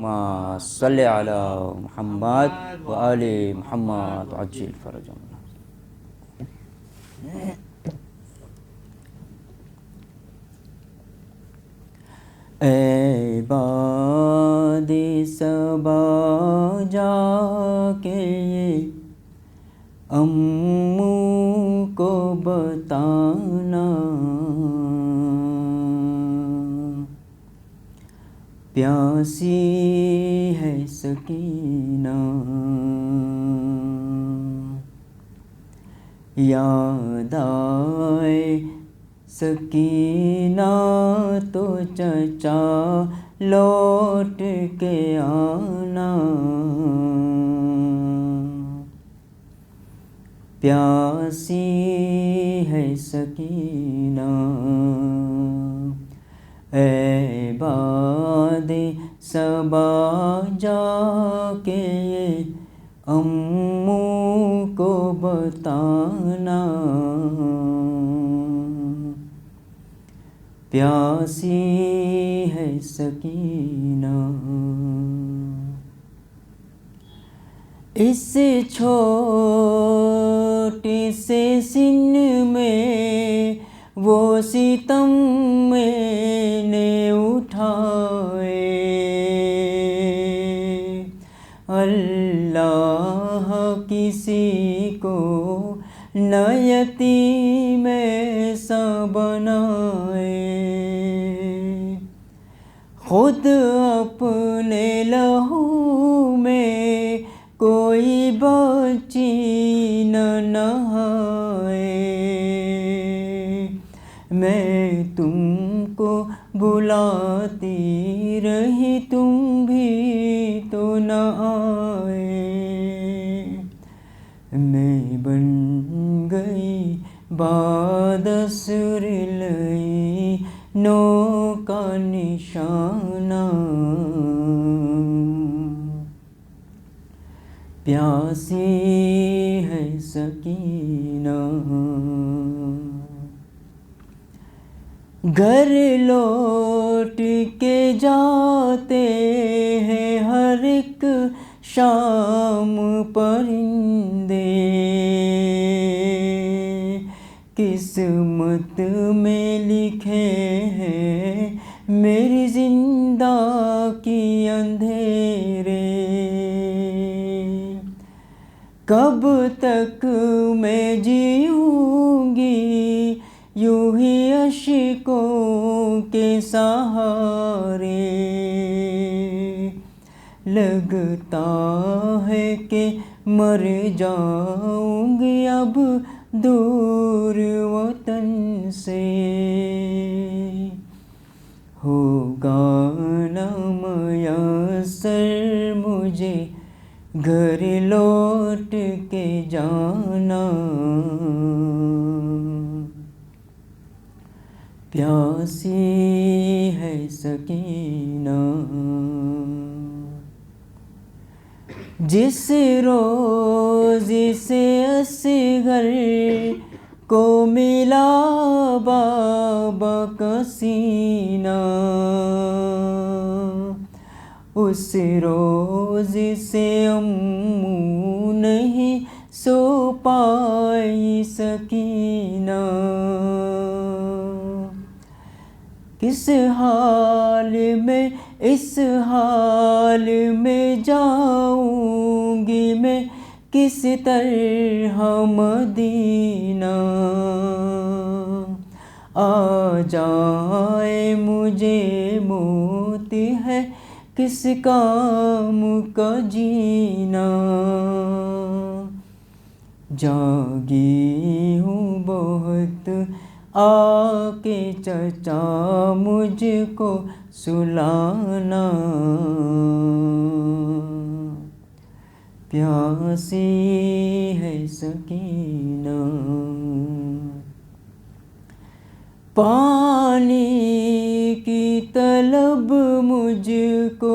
اللهم صل علی محمد و آل محمد عجل فرجهم. اے باد صبا جا کے امّوں کو بتانا، پیاسی ہے سکینہ، یاد آئے سکینہ تو چچا لوٹ کے آنا، پیاسی ہے سکینہ. اے باد صبا جا کے امّوں کو بتانا، پیاسی ہے سکینہ. اس چھوٹے سے سن میں وہ ستم میں نے اٹھائے، اللہ کسی کو نہ یتیم ایسا بنائے، خود اپنے لہو میں کوئی بچی نہ نہائے. میں تم کو بلاتی رہی تم بھی تو نہ آئے، میں بن گئی بعد عصر لئی نو کا نشانہ، پیاسی ہے سکینہ. گھر لوٹ کے جاتے ہیں ہر ایک شام پرندے، قسمت میں لکھے ہیں میری زندہ کی اندھیرے، کب تک میں جیوں گی یوں ہی اشکوں کے سہارے، لگتا ہے کہ مر جاؤں گی اب دور وطن سے، ہوگا نہ میسر مجھے گھر لوٹ کے جانا، پیاسی ہے سکینہ. جس روز سے اصغر کو ملا بابا کا سینہ، اس روز سے امّوں نہیں سو پائی سکینہ، کس حال میں اس حال میں جاؤں گی میں کس طرح مدینہ، آ جائے مجھے موت ہے کس کام کا جینا، جاگی ہوں بہت آ کے چچا مجھ کو سلانا، پیاسی ہے سکینہ. پانی کی طلب مجھ کو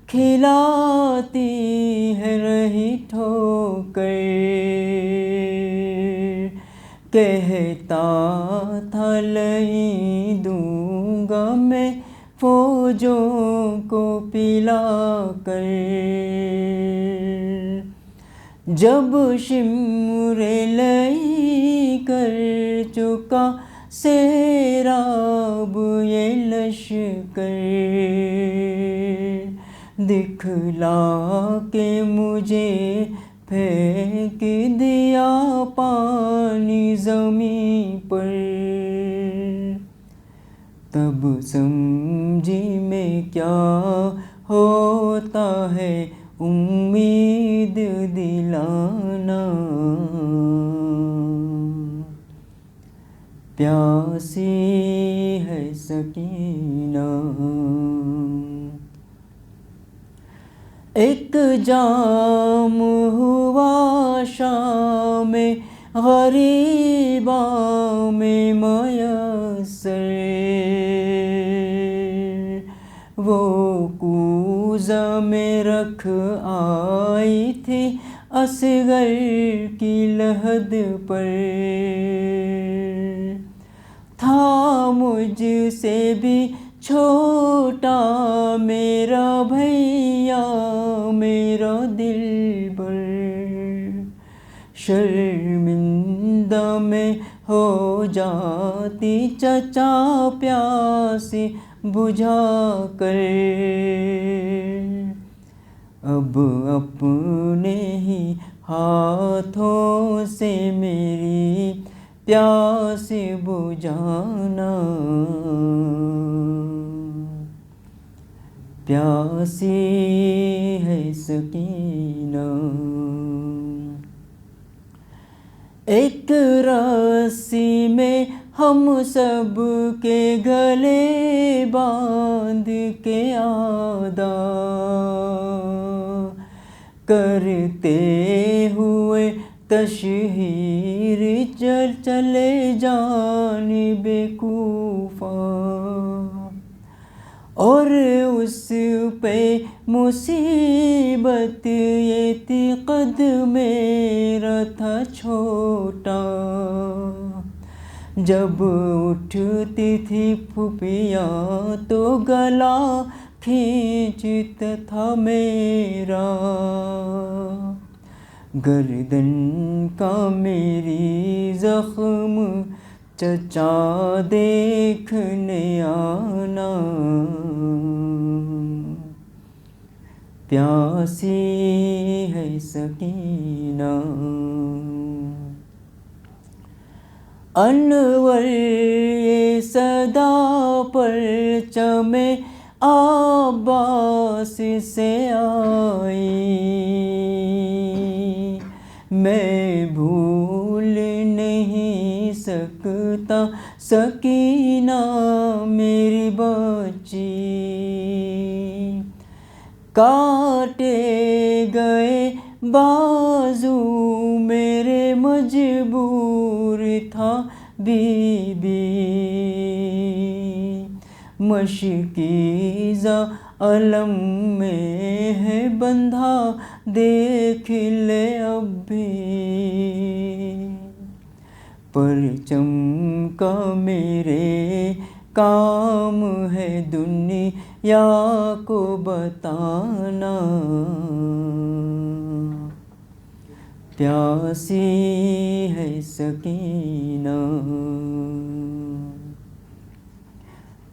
کھلاتی ہے رہی ٹھوکر، کہتا تھا نہیں دوں گا میں فوجوں کو پلا کر، جب شمر لئی کر چکا سیراب یہ لشکر، دکھلا کے مجھے پھینک دیا پانی زمین پر، تب سمجھی میں کیا ہوتا ہے امید دلانا، پیاسی ہے سکینہ۔ ایک جام ہوا شام غریباں میں میسر، وہ کوزہ میں رکھ آئی تھی اصغر کی لحد پر، تھا مجھ سے بھی چھوٹا میرا بھیا میرا دلبر، شرمندہ میں ہو جاتی چچا پیاس بجھا کر، اب اپنے ہی ہاتھوں سے میری پیاس بجھانا، پیاسی ہے سکینہ۔ ایک رسی میں ہم سب کے گلے باندھ کے ادا کرتے ہوئے تشہیر چلے جانب کوفہ، اور اس پہ مصیبت یہ تھی قد میرا تھا چھوٹا، جب اٹھتی تھی پھوپھیاں تو گلا کھینچتا تھا میرا، گردن کا میری زخم چچا دیکھنے آنا، پیاسی ہے سکینہ۔ انور یہ صدا پرچم عباس سے آئی، میں بھول نہیں سکتا سکینہ میری بچی، کاٹے گئے بازو میرے مجبور تھا بی بی، مشکیزہ علم میں ہے بندھا دیکھ لے اب بھی، پرچم کا میرے کام ہے دنیا کو بتانا، پیاسی ہے سکینہ،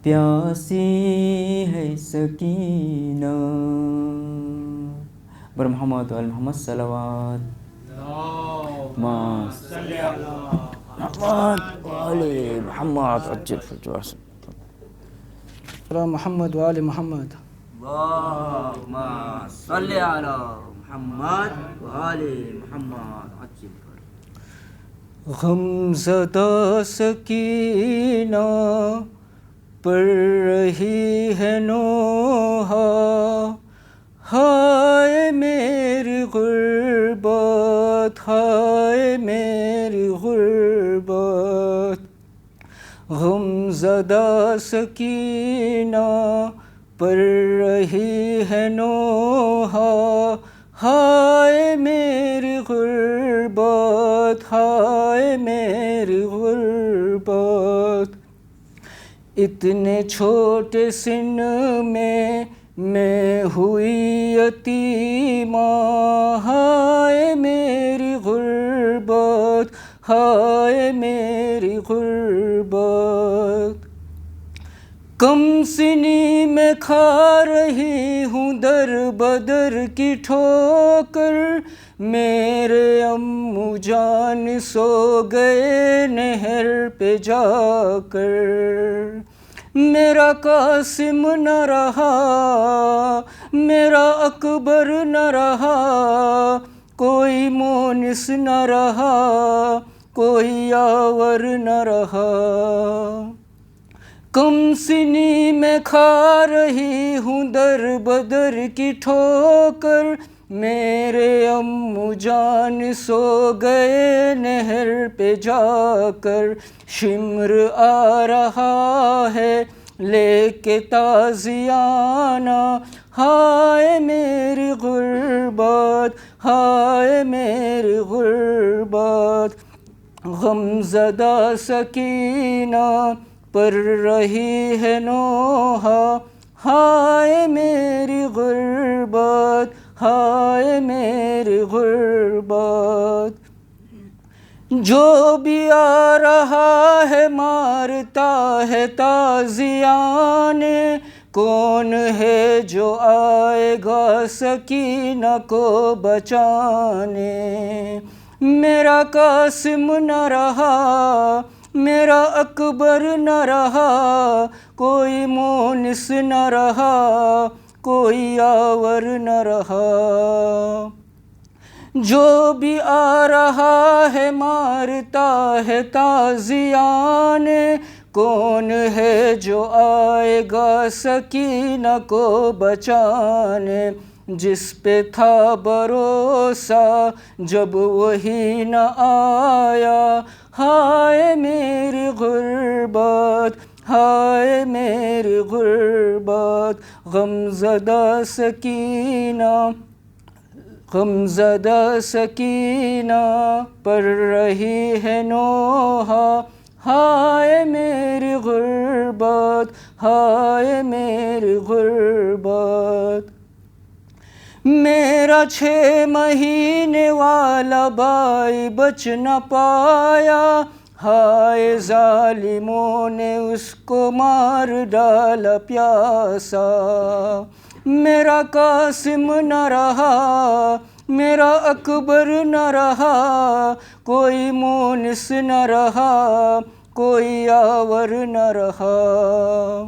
پیاسی ہے سکینہ۔ بر محمد و آل محمد صلوات، اللہم صلی علی محمد و آل محمد عجل فرجہ، محمد و آل محمد، اللہم صلی علی محمد و آل محمد عجل فرجہ۔ غم زدہ سکینہ پڑھ رہی ہے نوحہ، ہائے میری غربت، ہائے میری غربت، غم زدہ سکینہ پڑھ رہی ہے نوحہ، ہائے میری غربت، ہائے میری غربت، اتنے چھوٹے سن میں ہوئی یتیمہ، ہائے میری غربت، ہائے میری غربت۔ کم سنی میں کھا رہی ہوں در بدر کی ٹھوکر، میرے امو جان سو گئے نہر پہ جا کر۔ میرا قاسم نہ رہا، میرا اکبر نہ رہا، کوئی مونس نہ رہا، کوئی یاور نہ رہا۔ کم سنی میں کھا رہی ہوں در بدر کی ٹھوکر، میرے امو جان سو گئے نہر پہ جا کر۔ شمر آ رہا ہے لے کے تازیانہ، ہائے میری غربت، ہائے میری غربت۔ غمزدہ سکینہ پر رہی ہے نوحہ، ہائے میری غربت، ہائے میری غربت۔ جو بھی آ رہا ہے مارتا ہے تازیانے، کون ہے جو آئے گا سکینہ کو بچانے۔ میرا قاسم نہ رہا، میرا اکبر نہ رہا، کوئی مونس نہ رہا، کوئی یاور نہ رہا۔ جو بھی آ رہا ہے مارتا ہے تازیانے، کون ہے جو آئے گا سکینہ کو بچانے۔ جس پہ تھا بھروسہ جب وہی نہ آیا، ہائے میری غربت، ہائے میری غربت۔ غمزدہ سکینہ، غمزدہ سکینہ پر رہی ہے نوحہ، ہائے میری غربت، ہائے میری غربت۔ میرا 6 مہینے والا بھائی بچ نہ پایا، ہائے ظالموں نے اس کو مار ڈالا پیاسا۔ میرا قاسم نہ رہا، میرا اکبر نہ رہا، کوئی مونس نہ رہا، کوئی یاور نہ رہا۔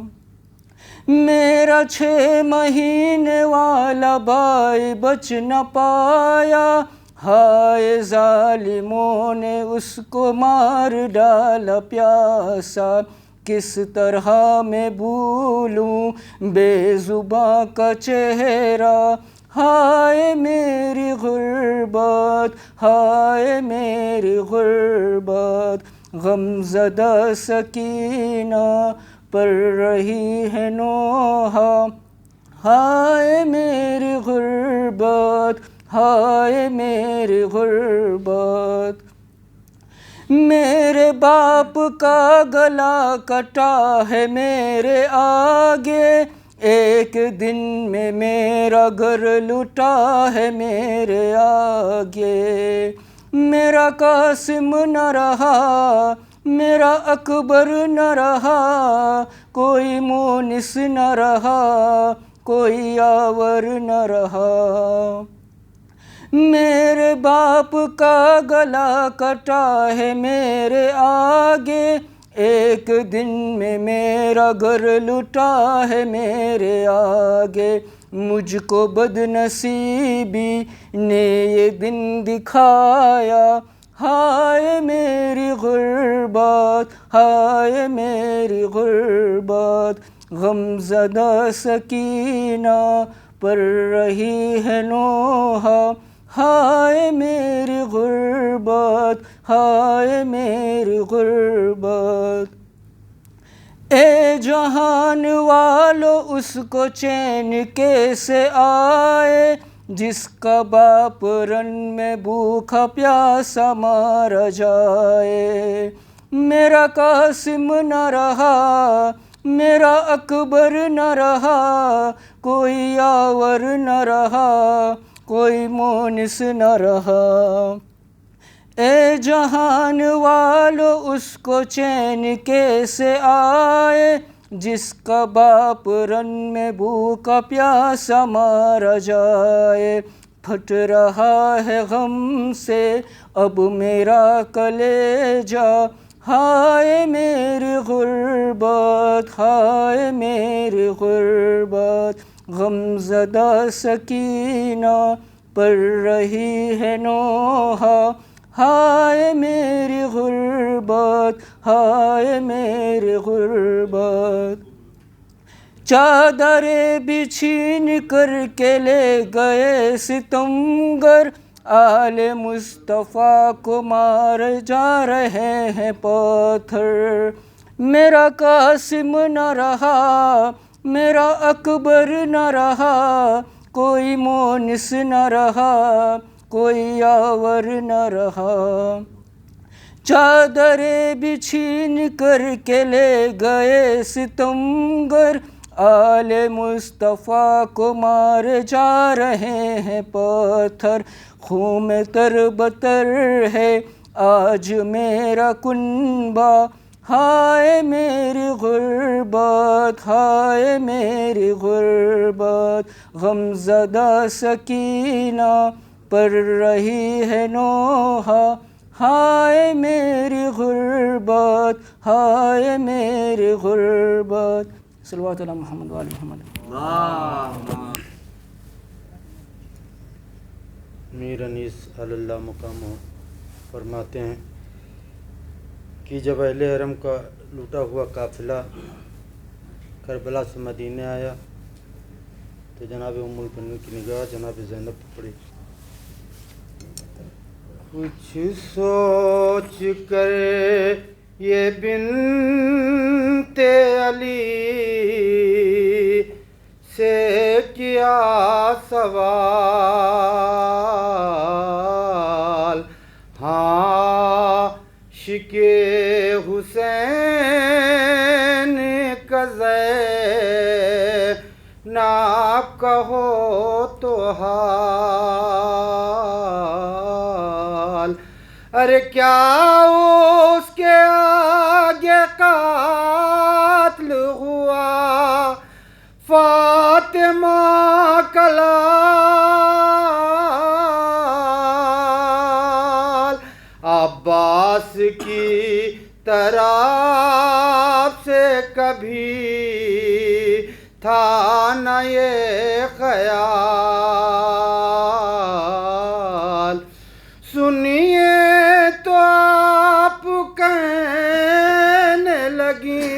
میرا 6 مہینے والا بھائی بچ نہ پایا، ہائے ظالموں نے اس کو مار ڈالا پیاسا۔ کس طرح میں بھولوں بے زباں کا چہرہ، ہائے میری غربت، ہائے میری غربت۔ غمزدہ سکینہ پر رہی ہے نوحہ، ہائے میری غربت، ہائے میری غربت۔ میرے باپ کا گلا کٹا ہے میرے آگے، ایک دن میں میرا گھر لٹا ہے میرے آگے۔ میرا قاسم نہ رہا، میرا اکبر نہ رہا، کوئی مونس نہ رہا، کوئی یاور نہ رہا۔ میرے باپ کا گلا کٹا ہے میرے آگے، ایک دن میں میرا گھر لٹا ہے میرے آگے۔ مجھ کو بد نصیبی نے یہ دن دکھایا، ہائے میری غربت، ہائے میری غربت۔ غمزدہ سکینہ پر رہی ہے نوحہ، ہائے میری غربت، ہائے میری غربت۔ اے جہان والو اس کو چین کیسے آئے، جس کا باپ رن میں بھوکا پیاسا مارا جائے۔ میرا قاسم نہ رہا، میرا اکبر نہ رہا، کوئی یاور نہ رہا، کوئی مونس نہ رہا۔ اے جہان والو اس کو چین کیسے آئے، جس کا باپ رن میں بھوکا پیاسا مارا جائے۔ پھٹ رہا ہے غم سے اب میرا کلیجہ، ہائے میری غربت، ہائے میری غربت۔ غم زدہ سکینہ پڑھ رہی ہے نوحہ، ہائے میری غربت، ہائے میری غربت۔ چادریں بچھین کر کے لے گئے ستمگر، آل مصطفیٰ کو مار جا رہے ہیں پتھر۔ میرا قاسم نہ رہا، میرا اکبر نہ رہا، کوئی مونس نہ رہا، کوئی یاور نہ رہا۔ چادریں بچھین کر کے لے گئے ستمگر، آل مصطفیٰ کو مار جا رہے ہیں پتھر۔ خون میں تر بتر ہے آج میرا کنبہ، ہائے میری غربت، ہائے میری غربت۔ غم زدہ سکینہ پڑھ رہی ہے نوحہ، ہائے میری غربت، ہائے میری غربت۔ صلوات علی محمد و آل محمد۔ میر انیس علی اللہ مقامہ فرماتے ہیں کہ جب اہل حرم کا لوٹا ہوا قافلہ کربلا سے مدینہ آیا تو جناب ام المؤمنین کی نگاہ جناب زینب پر پڑی۔ کچھ سوچ کر یہ بنت علی سے کیا سوال، ہاں عاشق حسین کا زینب کہو تو حال، ارے کیا اس کے آگے قتل ہوا فاطمہ کا لال، عباس کی طرف سے کبھی تھا نہ یہ خیال۔ سنیے تو آپ کہنے لگی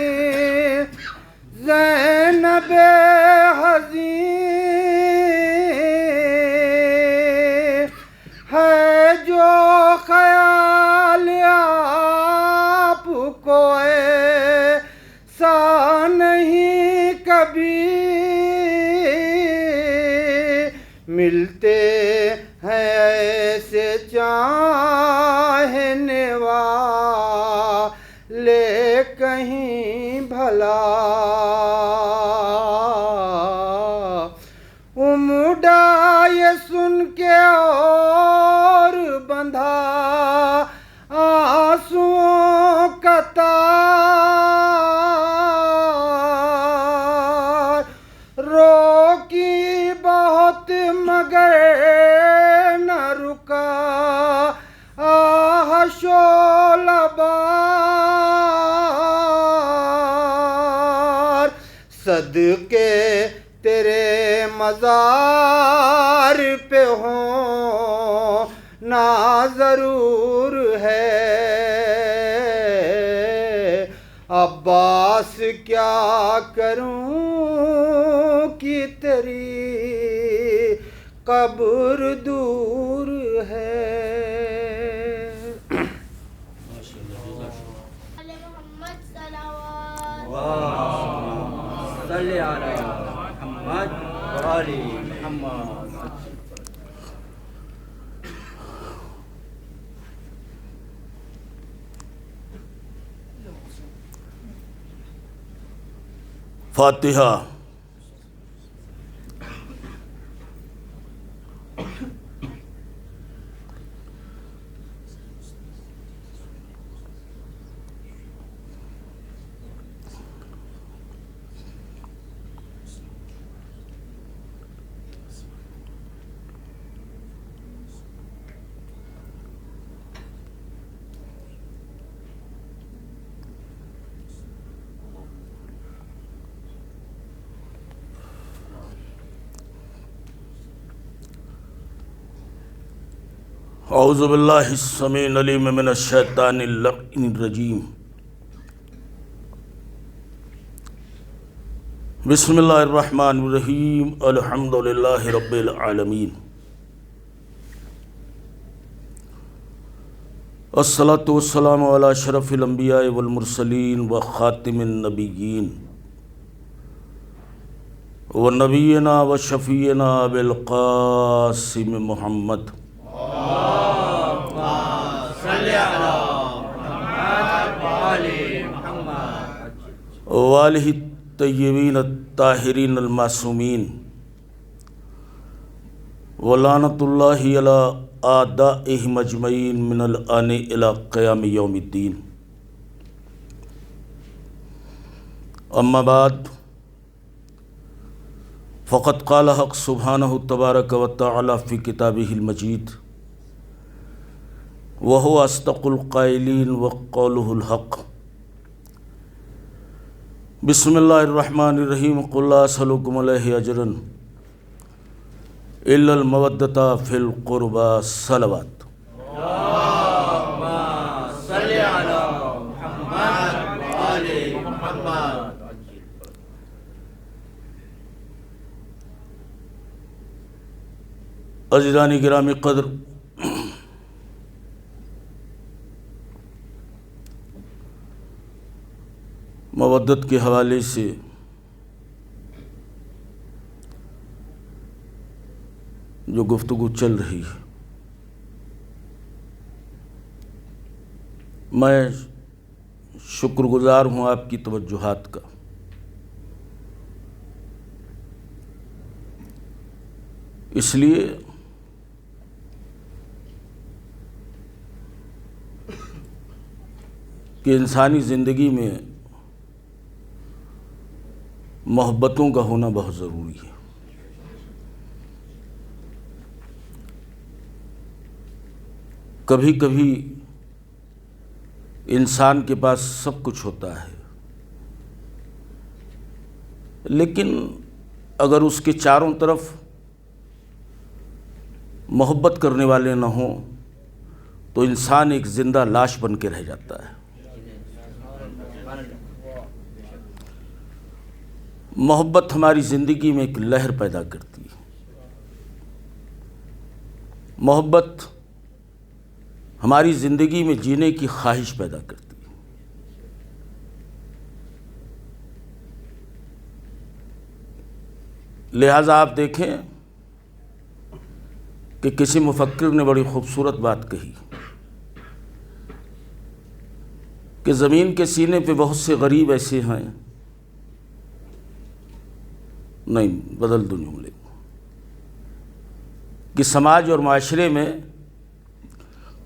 زینب حزین ہے جو خیال آپ کو ایسا نہیں کبھی ملتے ہیں ایسے چاہنے والے کہیں بھلا۔ امڈا یہ سن کے اور بندھا آنسوؤں کا تار، روکی بہت مگر نہ رکا آہ شعلہ بار، صدقے تیرے مزار پہ ہونا ضرور ہے، عباس کیا کروں کہ تیری قبر دور ہے۔ صلی علی محمد و آل محمد۔ فاتحہ۔ اعوذ باللہ السمیع العلیم من الشیطان اللعین الرجیم۔ بسم اللہ الرحمن الرحیم۔ الحمد للہ رب العالمین، الصلاۃ والسلام علی اشرف الانبیاء والمرسلین وخاتم النبیین ونبینا وشفیعنا بالقاسم محمد وآلہ الطیبین الطاہرین المعصومین ولعنۃ اللہ علی اعدائہم اجمعین من الآن الی قیام یوم الدین۔ اما بعد، فقد قال حق سبحانہ تبارک و تعالی فی کتابہ المجید وہو اصدق القائلین وقولہ الحق۔ بسم اللہ الرحمن الرحیم۔ قل لا اسألکم علیہ اجرا الا المودۃ فی القربى صلوات۔ عزیزان گرامی قدر، مودت کے حوالے سے جو گفتگو چل رہی ہے، میں شکر گزار ہوں آپ کی توجہات کا۔ اس لیے کہ انسانی زندگی میں محبتوں کا ہونا بہت ضروری ہے۔ کبھی کبھی انسان کے پاس سب کچھ ہوتا ہے، لیکن اگر اس کے چاروں طرف محبت کرنے والے نہ ہوں تو انسان ایک زندہ لاش بن کے رہ جاتا ہے۔ محبت ہماری زندگی میں ایک لہر پیدا کرتی ہے۔ محبت ہماری زندگی میں جینے کی خواہش پیدا کرتی ہے۔ لہٰذا آپ دیکھیں کہ کسی مفکر نے بڑی خوبصورت بات کہی کہ زمین کے سینے پہ بہت سے غریب ایسے ہیں، نہیں بدل دو جملے، کہ سماج اور معاشرے میں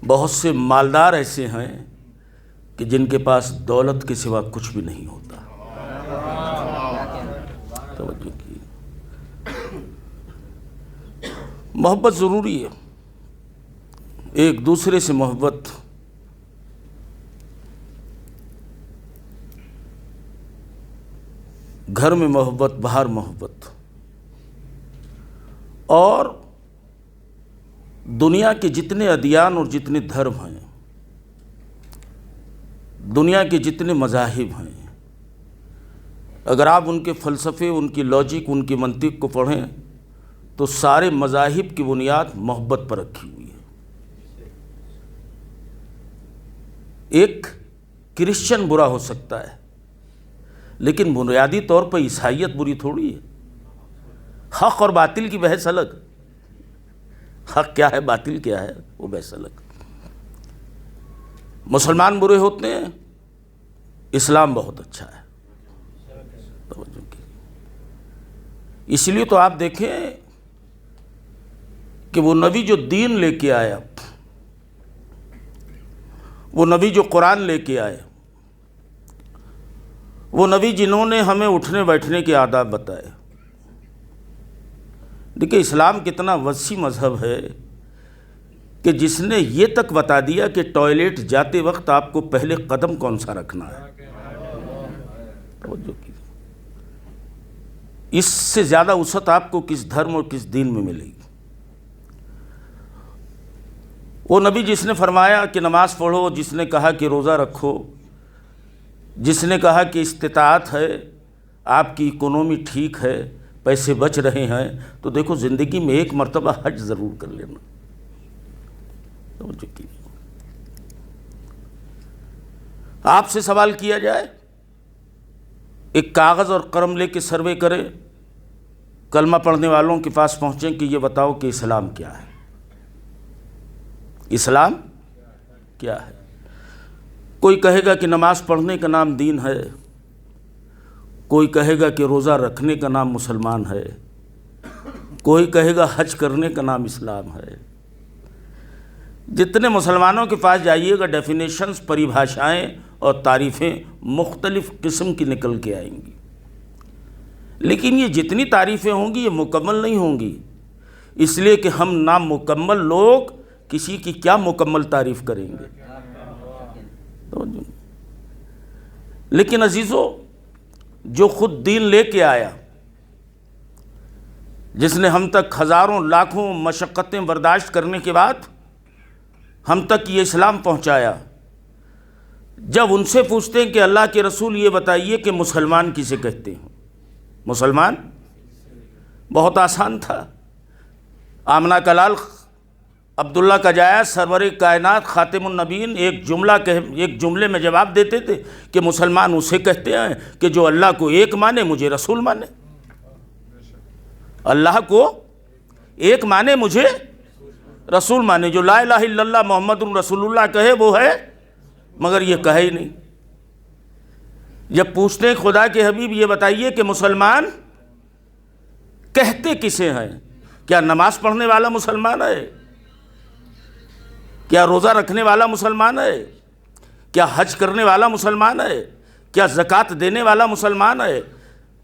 بہت سے مالدار ایسے ہیں کہ جن کے پاس دولت کے سوا کچھ بھی نہیں ہوتا۔ توجہ کی، محبت ضروری ہے، ایک دوسرے سے محبت گھر میں محبت، باہر محبت، اور دنیا کے جتنے ادیان اور جتنے دھرم ہیں، دنیا کے جتنے مذاہب ہیں، اگر آپ ان کے فلسفے، ان کی لاجک، ان کی منطق کو پڑھیں تو سارے مذاہب کی بنیاد محبت پر رکھی ہوئی ہے۔ ایک کرسچن برا ہو سکتا ہے، لیکن بنیادی طور پر عیسائیت بری تھوڑی ہے۔ حق اور باطل کی بحث الگ، حق کیا ہے باطل کیا ہے وہ بحث الگ۔ مسلمان برے ہوتے ہیں، اسلام بہت اچھا ہے۔ توجہ کی، اس لیے تو آپ دیکھیں کہ وہ نبی جو دین لے کے آیا، وہ نبی جو قرآن لے کے آئے، وہ نبی جنہوں نے ہمیں اٹھنے بیٹھنے کے آداب بتائے. دیکھیں اسلام کتنا وسیع مذہب ہے کہ جس نے یہ تک بتا دیا کہ ٹوائلٹ جاتے وقت آپ کو پہلے قدم کون سا رکھنا ہے. توجہ کیجیے، اس سے زیادہ وسعت آپ کو کس دھرم اور کس دین میں ملے گی. وہ نبی جس نے فرمایا کہ نماز پڑھو، جس نے کہا کہ روزہ رکھو، جس نے کہا کہ استطاعت ہے، آپ کی اکانومی ٹھیک ہے، پیسے بچ رہے ہیں، تو دیکھو زندگی میں ایک مرتبہ حج ضرور کر لینا. توجہ کیجیے، آپ سے سوال کیا جائے، ایک کاغذ اور قلم لے کے سروے کریں، کلمہ پڑھنے والوں کے پاس پہنچیں کہ یہ بتاؤ کہ اسلام کیا ہے. اسلام کیا ہے؟ کوئی کہے گا کہ نماز پڑھنے کا نام دین ہے، کوئی کہے گا کہ روزہ رکھنے کا نام مسلمان ہے، کوئی کہے گا حج کرنے کا نام اسلام ہے. جتنے مسلمانوں کے پاس جائیے گا ڈیفینیشنز، پریبھاشائیں اور تعریفیں مختلف قسم کی نکل کے آئیں گی. لیکن یہ جتنی تعریفیں ہوں گی یہ مکمل نہیں ہوں گی، اس لیے کہ ہم نامکمل لوگ کسی کی کیا مکمل تعریف کریں گے. لیکن عزیزو، جو خود دین لے کے آیا، جس نے ہم تک ہزاروں لاکھوں مشقتیں برداشت کرنے کے بعد ہم تک یہ اسلام پہنچایا، جب ان سے پوچھتے ہیں کہ اللہ کے رسول یہ بتائیے کہ مسلمان کسے کہتے ہیں. مسلمان بہت آسان تھا. آمنہ کا لال عبداللہ کا جایا سرور کائنات خاتم النبیین ایک جملے میں جواب دیتے تھے کہ مسلمان اسے کہتے ہیں کہ جو اللہ کو ایک مانے، مجھے رسول مانے. اللہ کو ایک مانے، مجھے رسول مانے. جو لا الہ الا اللہ محمد رسول اللہ کہے وہ ہے، مگر یہ کہے ہی نہیں. جب پوچھتے ہیں خدا کے حبیب یہ بتائیے کہ مسلمان کہتے کسے ہیں، کیا نماز پڑھنے والا مسلمان ہے؟ کیا روزہ رکھنے والا مسلمان ہے؟ کیا حج کرنے والا مسلمان ہے؟ کیا زکوٰۃ دینے والا مسلمان ہے؟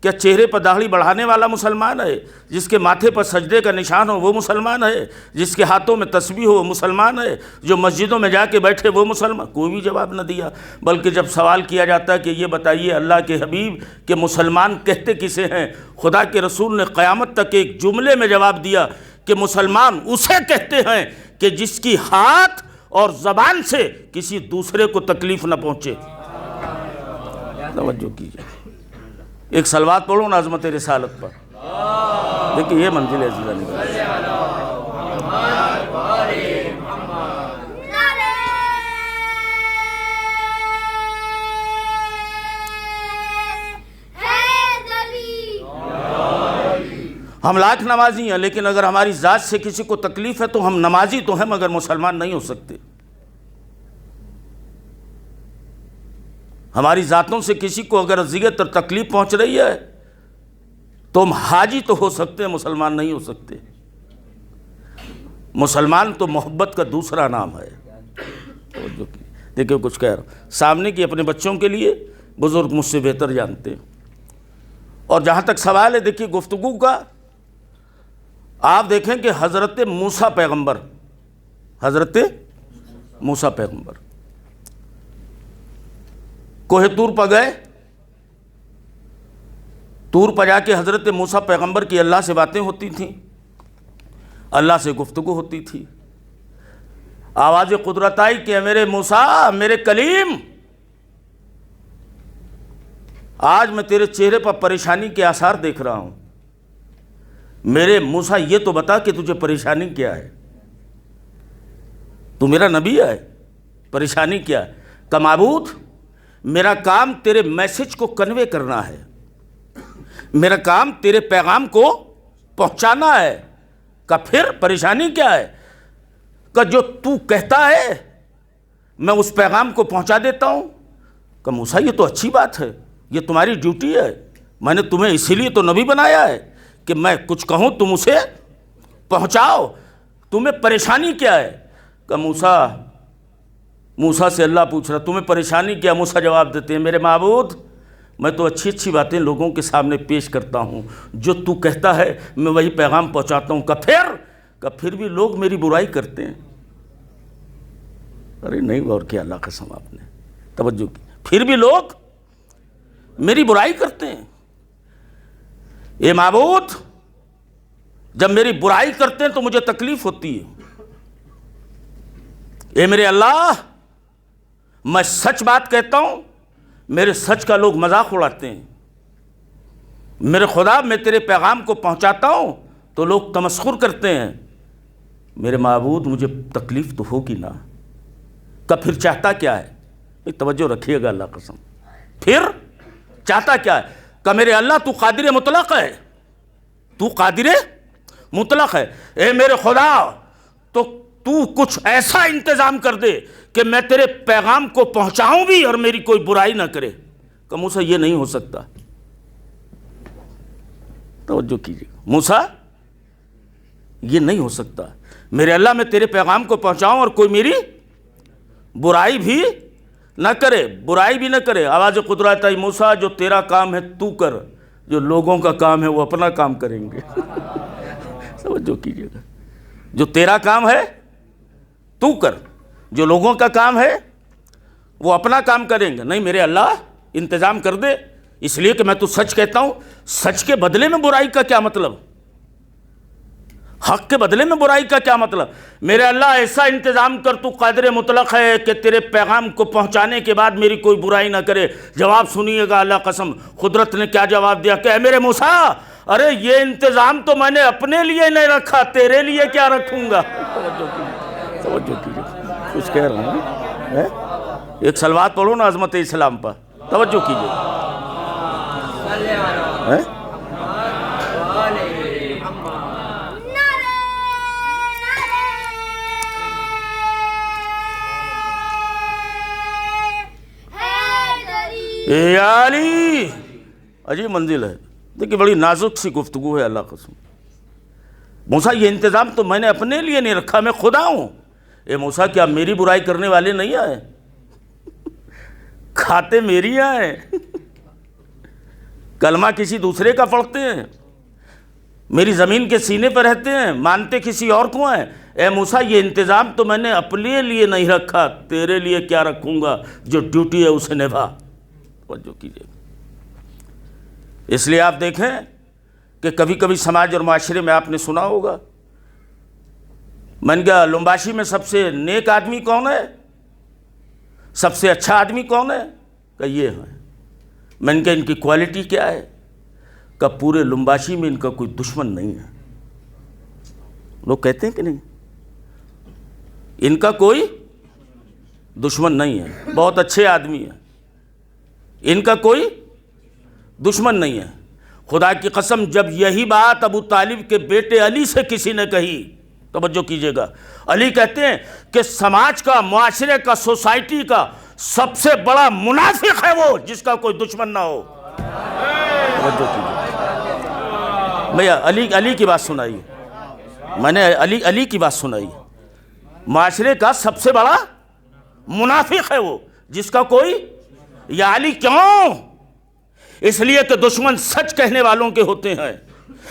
کیا چہرے پر داڑھی بڑھانے والا مسلمان ہے؟ جس کے ماتھے پر سجدے کا نشان ہو وہ مسلمان ہے؟ جس کے ہاتھوں میں تسبیح ہو وہ مسلمان ہے؟ جو مسجدوں میں جا کے بیٹھے وہ مسلمان؟ کوئی بھی جواب نہ دیا. بلکہ جب سوال کیا جاتا ہے کہ یہ بتائیے اللہ کے حبیب کہ مسلمان کہتے کسے ہیں، خدا کے رسول نے قیامت تک ایک جملے میں جواب دیا کہ مسلمان اسے کہتے ہیں کہ جس کی ہاتھ اور زبان سے کسی دوسرے کو تکلیف نہ پہنچے. توجہ کیجیے، ایک صلوات پڑھو نا عظمت رسالت پر. دیکھیں یہ منزل ہے عزیزان. ہم لاکھ نمازی ہیں، لیکن اگر ہماری ذات سے کسی کو تکلیف ہے تو ہم نمازی تو ہیں مگر مسلمان نہیں ہو سکتے. ہماری ذاتوں سے کسی کو اگر اذیت اور تکلیف پہنچ رہی ہے تو ہم حاجی تو ہو سکتے ہیں، مسلمان نہیں ہو سکتے. مسلمان تو محبت کا دوسرا نام ہے. دیکھیں کچھ کہہ رہا ہوں سامنے کی اپنے بچوں کے لیے، بزرگ مجھ سے بہتر جانتے ہیں. اور جہاں تک سوال ہے دیکھیے گفتگو کا، آپ دیکھیں کہ حضرت موسیٰ پیغمبر کوہ طور پر گئے. طور پر جا کے حضرت موسیٰ پیغمبر کی اللہ سے باتیں ہوتی تھیں، اللہ سے گفتگو ہوتی تھی. آواز قدرت آئی کہ میرے موسیٰ، میرے کلیم، آج میں تیرے چہرے پر پریشانی کے آثار دیکھ رہا ہوں. میرے موسیٰ یہ تو بتا کہ تجھے پریشانی کیا ہے. تو میرا نبی ہے، پریشانی کیا ہے؟ کہ معبود میرا کام تیرے میسج کو کنوے کرنا ہے، میرا کام تیرے پیغام کو پہنچانا ہے. کہ پھر پریشانی کیا ہے؟ کہ جو تو کہتا ہے میں اس پیغام کو پہنچا دیتا ہوں. کہ موسیٰ یہ تو اچھی بات ہے، یہ تمہاری ڈیوٹی ہے، میں نے تمہیں اسی لیے تو نبی بنایا ہے کہ میں کچھ کہوں تم اسے پہنچاؤ، تمہیں پریشانی کیا ہے؟ کہ موسیٰ سے اللہ پوچھ رہا تمہیں پریشانی کیا؟ موسیٰ جواب دیتے ہیں میرے معبود میں تو اچھی اچھی باتیں لوگوں کے سامنے پیش کرتا ہوں، جو تو کہتا ہے میں وہی پیغام پہنچاتا ہوں۔ کہ پھر بھی لوگ میری برائی کرتے ہیں۔ ارے نہیں غور کیا اللہ قسم آپ نے، توجہ کی، پھر بھی لوگ میری برائی کرتے ہیں۔ اے معبود جب میری برائی کرتے ہیں تو مجھے تکلیف ہوتی ہے۔ اے میرے اللہ میں سچ بات کہتا ہوں، میرے سچ کا لوگ مذاق اڑاتے ہیں۔ میرے خدا میں تیرے پیغام کو پہنچاتا ہوں تو لوگ تمسخر کرتے ہیں۔ میرے معبود مجھے تکلیف تو ہوگی نا۔ کہ پھر چاہتا کیا ہے؟ توجہ رکھیے گا اللہ قسم، پھر چاہتا کیا ہے؟ کہ میرے اللہ تو قادر مطلق ہے، تو قادر مطلق ہے۔ اے میرے خدا تو کچھ ایسا انتظام کر دے کہ میں تیرے پیغام کو پہنچاؤں بھی اور میری کوئی برائی نہ کرے۔ کہ موسیٰ یہ نہیں ہو سکتا، توجہ کیجیے، موسیٰ یہ نہیں ہو سکتا، میرے اللہ میں تیرے پیغام کو پہنچاؤں اور کوئی میری برائی بھی نہ کرے، برائی بھی نہ کرے۔ آواز قدرت آئی موسیٰ جو تیرا کام ہے تو کر، جو لوگوں کا کام ہے وہ اپنا کام کریں گے۔ توجہ کیجیے گا، جو تیرا کام ہے تو کر، جو لوگوں کا کام ہے وہ اپنا کام کریں گے۔ نہیں میرے اللہ انتظام کر دے، اس لیے کہ میں تو سچ کہتا ہوں، سچ کے بدلے میں برائی کا کیا مطلب؟ حق کے بدلے میں برائی کا کیا مطلب؟ میرے اللہ ایسا انتظام کر تو قادر مطلق ہے کہ تیرے پیغام کو پہنچانے کے بعد میری کوئی برائی نہ کرے۔ جواب سنیے گا اللہ قسم، قدرت نے کیا جواب دیا کہ اے میرے موسیٰ ارے یہ انتظام تو میں نے اپنے لیے نہیں رکھا، تیرے لیے کیا رکھوں گا؟ توجہ کیجیے، کچھ کہہ رہا ہوں، ایک صلوات پڑھو نا عظمت اسلام پر، توجہ کیجیے۔ اے علی، عجیب منزل ہے، دیکھیں بڑی نازک سی گفتگو ہے اللہ قسم۔ موسیٰ یہ انتظام تو میں نے اپنے لیے نہیں رکھا، میں خدا ہوں۔ اے موسیٰ کیا میری برائی کرنے والے نہیں آئے؟ کھاتے میری آئے، کلمہ کسی دوسرے کا پڑھتے ہیں، میری زمین کے سینے پر رہتے ہیں، مانتے کسی اور کو ہیں۔ اے موسیٰ یہ انتظام تو میں نے اپنے لیے نہیں رکھا، تیرے لیے کیا رکھوں گا؟ جو ڈیوٹی ہے اسے نبھا۔ توجہ کیجیے، اس لیے آپ دیکھیں کہ کبھی کبھی سماج اور معاشرے میں آپ نے سنا ہوگا، میں نے کہا لمباشی میں سب سے نیک آدمی کون ہے، سب سے اچھا آدمی کون ہے؟ کہ یہ ہے۔ میں نے کہا ان کی کوالٹی کیا ہے؟ کہ پورے لمباشی میں ان کا کوئی دشمن نہیں ہے۔ لوگ کہتے ہیں کہ نہیں، ان کا کوئی دشمن نہیں ہے، بہت اچھے آدمی ہیں، ان کا کوئی دشمن نہیں ہے۔ خدا کی قسم جب یہی بات ابو طالب کے بیٹے علی سے کسی نے کہی، توجہ کیجئے گا، علی کہتے ہیں کہ سماج کا، معاشرے کا، سوسائٹی کا سب سے بڑا منافق ہے وہ جس کا کوئی دشمن نہ ہو۔ توجہ کیجئے بھیا، علی کی بات سنائی، میں نے علی کی بات سنائی، معاشرے کا سب سے بڑا منافق ہے وہ جس کا کوئی، یا علی کیوں؟ اس لیے کہ دشمن سچ کہنے والوں کے ہوتے ہیں،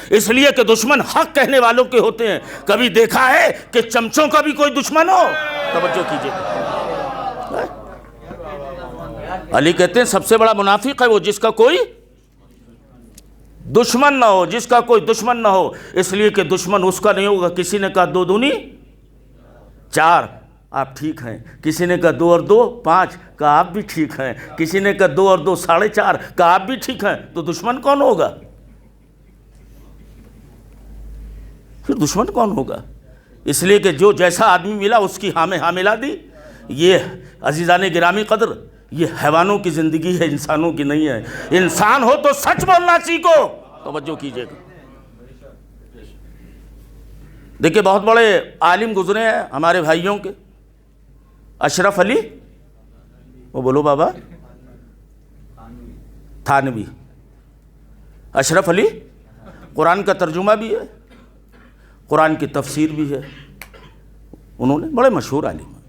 اس لیے کہ دشمن حق کہنے والوں کے ہوتے ہیں۔ کبھی دیکھا ہے کہ چمچوں کا بھی کوئی دشمن ہو؟ توجہ کیجئے، علی کہتے ہیں سب سے بڑا منافق ہے وہ جس کا کوئی دشمن نہ ہو، جس کا کوئی دشمن نہ ہو، اس لیے کہ دشمن اس کا نہیں ہوگا۔ کسی نے کہا 2 دونی 4، آپ ٹھیک ہیں۔ کسی نے کہا 2 اور 2 5، کہا آپ بھی ٹھیک ہیں۔ کسی نے کہا 2 اور 2 4.5، کہا آپ بھی ٹھیک ہیں۔ تو دشمن کون ہوگا؟ پھر دشمن کون ہوگا؟ اس لیے کہ جو جیسا آدمی ملا اس کی ہاں میں ہاں ملا دی۔ یہ عزیزان گرامی قدر، یہ حیوانوں کی زندگی ہے، انسانوں کی نہیں ہے۔ انسان ہو تو سچ بولنا سیکھو۔ توجہ کیجئے گا، دیکھیں بہت بڑے عالم گزرے ہیں ہمارے بھائیوں کے، اشرف علی، وہ بولو بابا، تھانوی، اشرف علی قرآن کا ترجمہ بھی ہے، قرآن کی تفسیر بھی ہے، انہوں نے بڑے مشہور عالم ہیں۔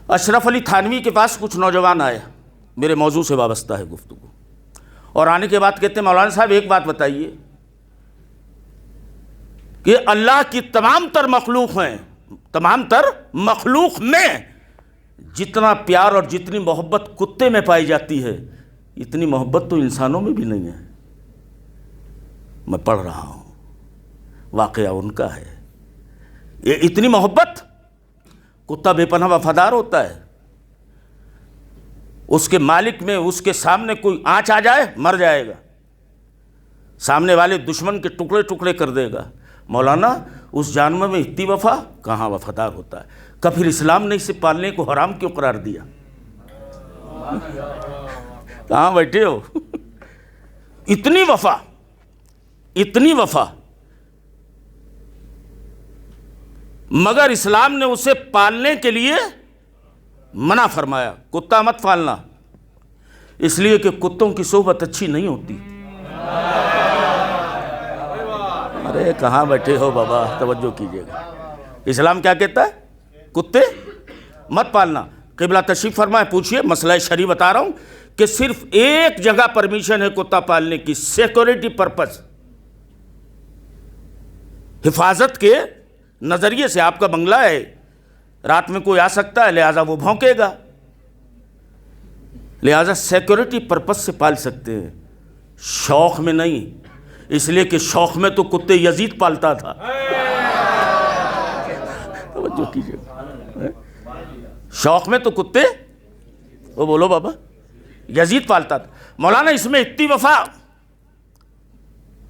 اشرف علی تھانوی کے پاس کچھ نوجوان آئے، میرے موضوع سے وابستہ ہے گفتگو، اور آنے کے بعد کہتے ہیں مولانا صاحب ایک بات بتائیے کہ اللہ کی تمام تر مخلوق ہیں، تمام تر مخلوق میں جتنا پیار اور جتنی محبت کتے میں پائی جاتی ہے اتنی محبت تو انسانوں میں بھی نہیں ہے۔ میں پڑھ رہا ہوں، واقعہ ان کا ہے، یہ اتنی محبت، کتا بے پناہ وفادار ہوتا ہے، اس کے مالک میں اس کے سامنے کوئی آنچ آ جائے مر جائے گا، سامنے والے دشمن کے ٹکڑے ٹکڑے کر دے گا۔ مولانا اس جانور میں اتنی وفا کہاں وفادار ہوتا ہے؟ کہ پھر اسلام نے اسے پالنے کو حرام کیوں قرار دیا؟ کہاں بیٹھے ہو؟ اتنی وفا، اتنی وفا، مگر اسلام نے اسے پالنے کے لیے منع فرمایا، کتا مت پالنا، اس لیے کہ کتوں کی صحبت اچھی نہیں ہوتی۔ ارے کہاں بیٹھے ہو بابا، توجہ کیجئے گا۔ اسلام کیا کہتا ہے؟ کتے مت پالنا۔ قبلہ تشریف فرمائے، پوچھئے، مسئلہ شرعی بتا رہا ہوں کہ صرف ایک جگہ پرمیشن ہے کتا پالنے کی، سیکورٹی پرپس، حفاظت کے نظریے سے۔ آپ کا بنگلہ ہے، رات میں کوئی آ سکتا ہے، لہٰذا وہ بھونکے گا، لہٰذا سیکورٹی پرپس سے پال سکتے ہیں، شوق میں نہیں، اس لیے کہ شوق میں تو کتے یزید پالتا تھا۔ توجہ کیجئے، شوق میں تو کتے، وہ بولو بابا، یزید پالتا تھا۔ مولانا اس میں اتنی وفا،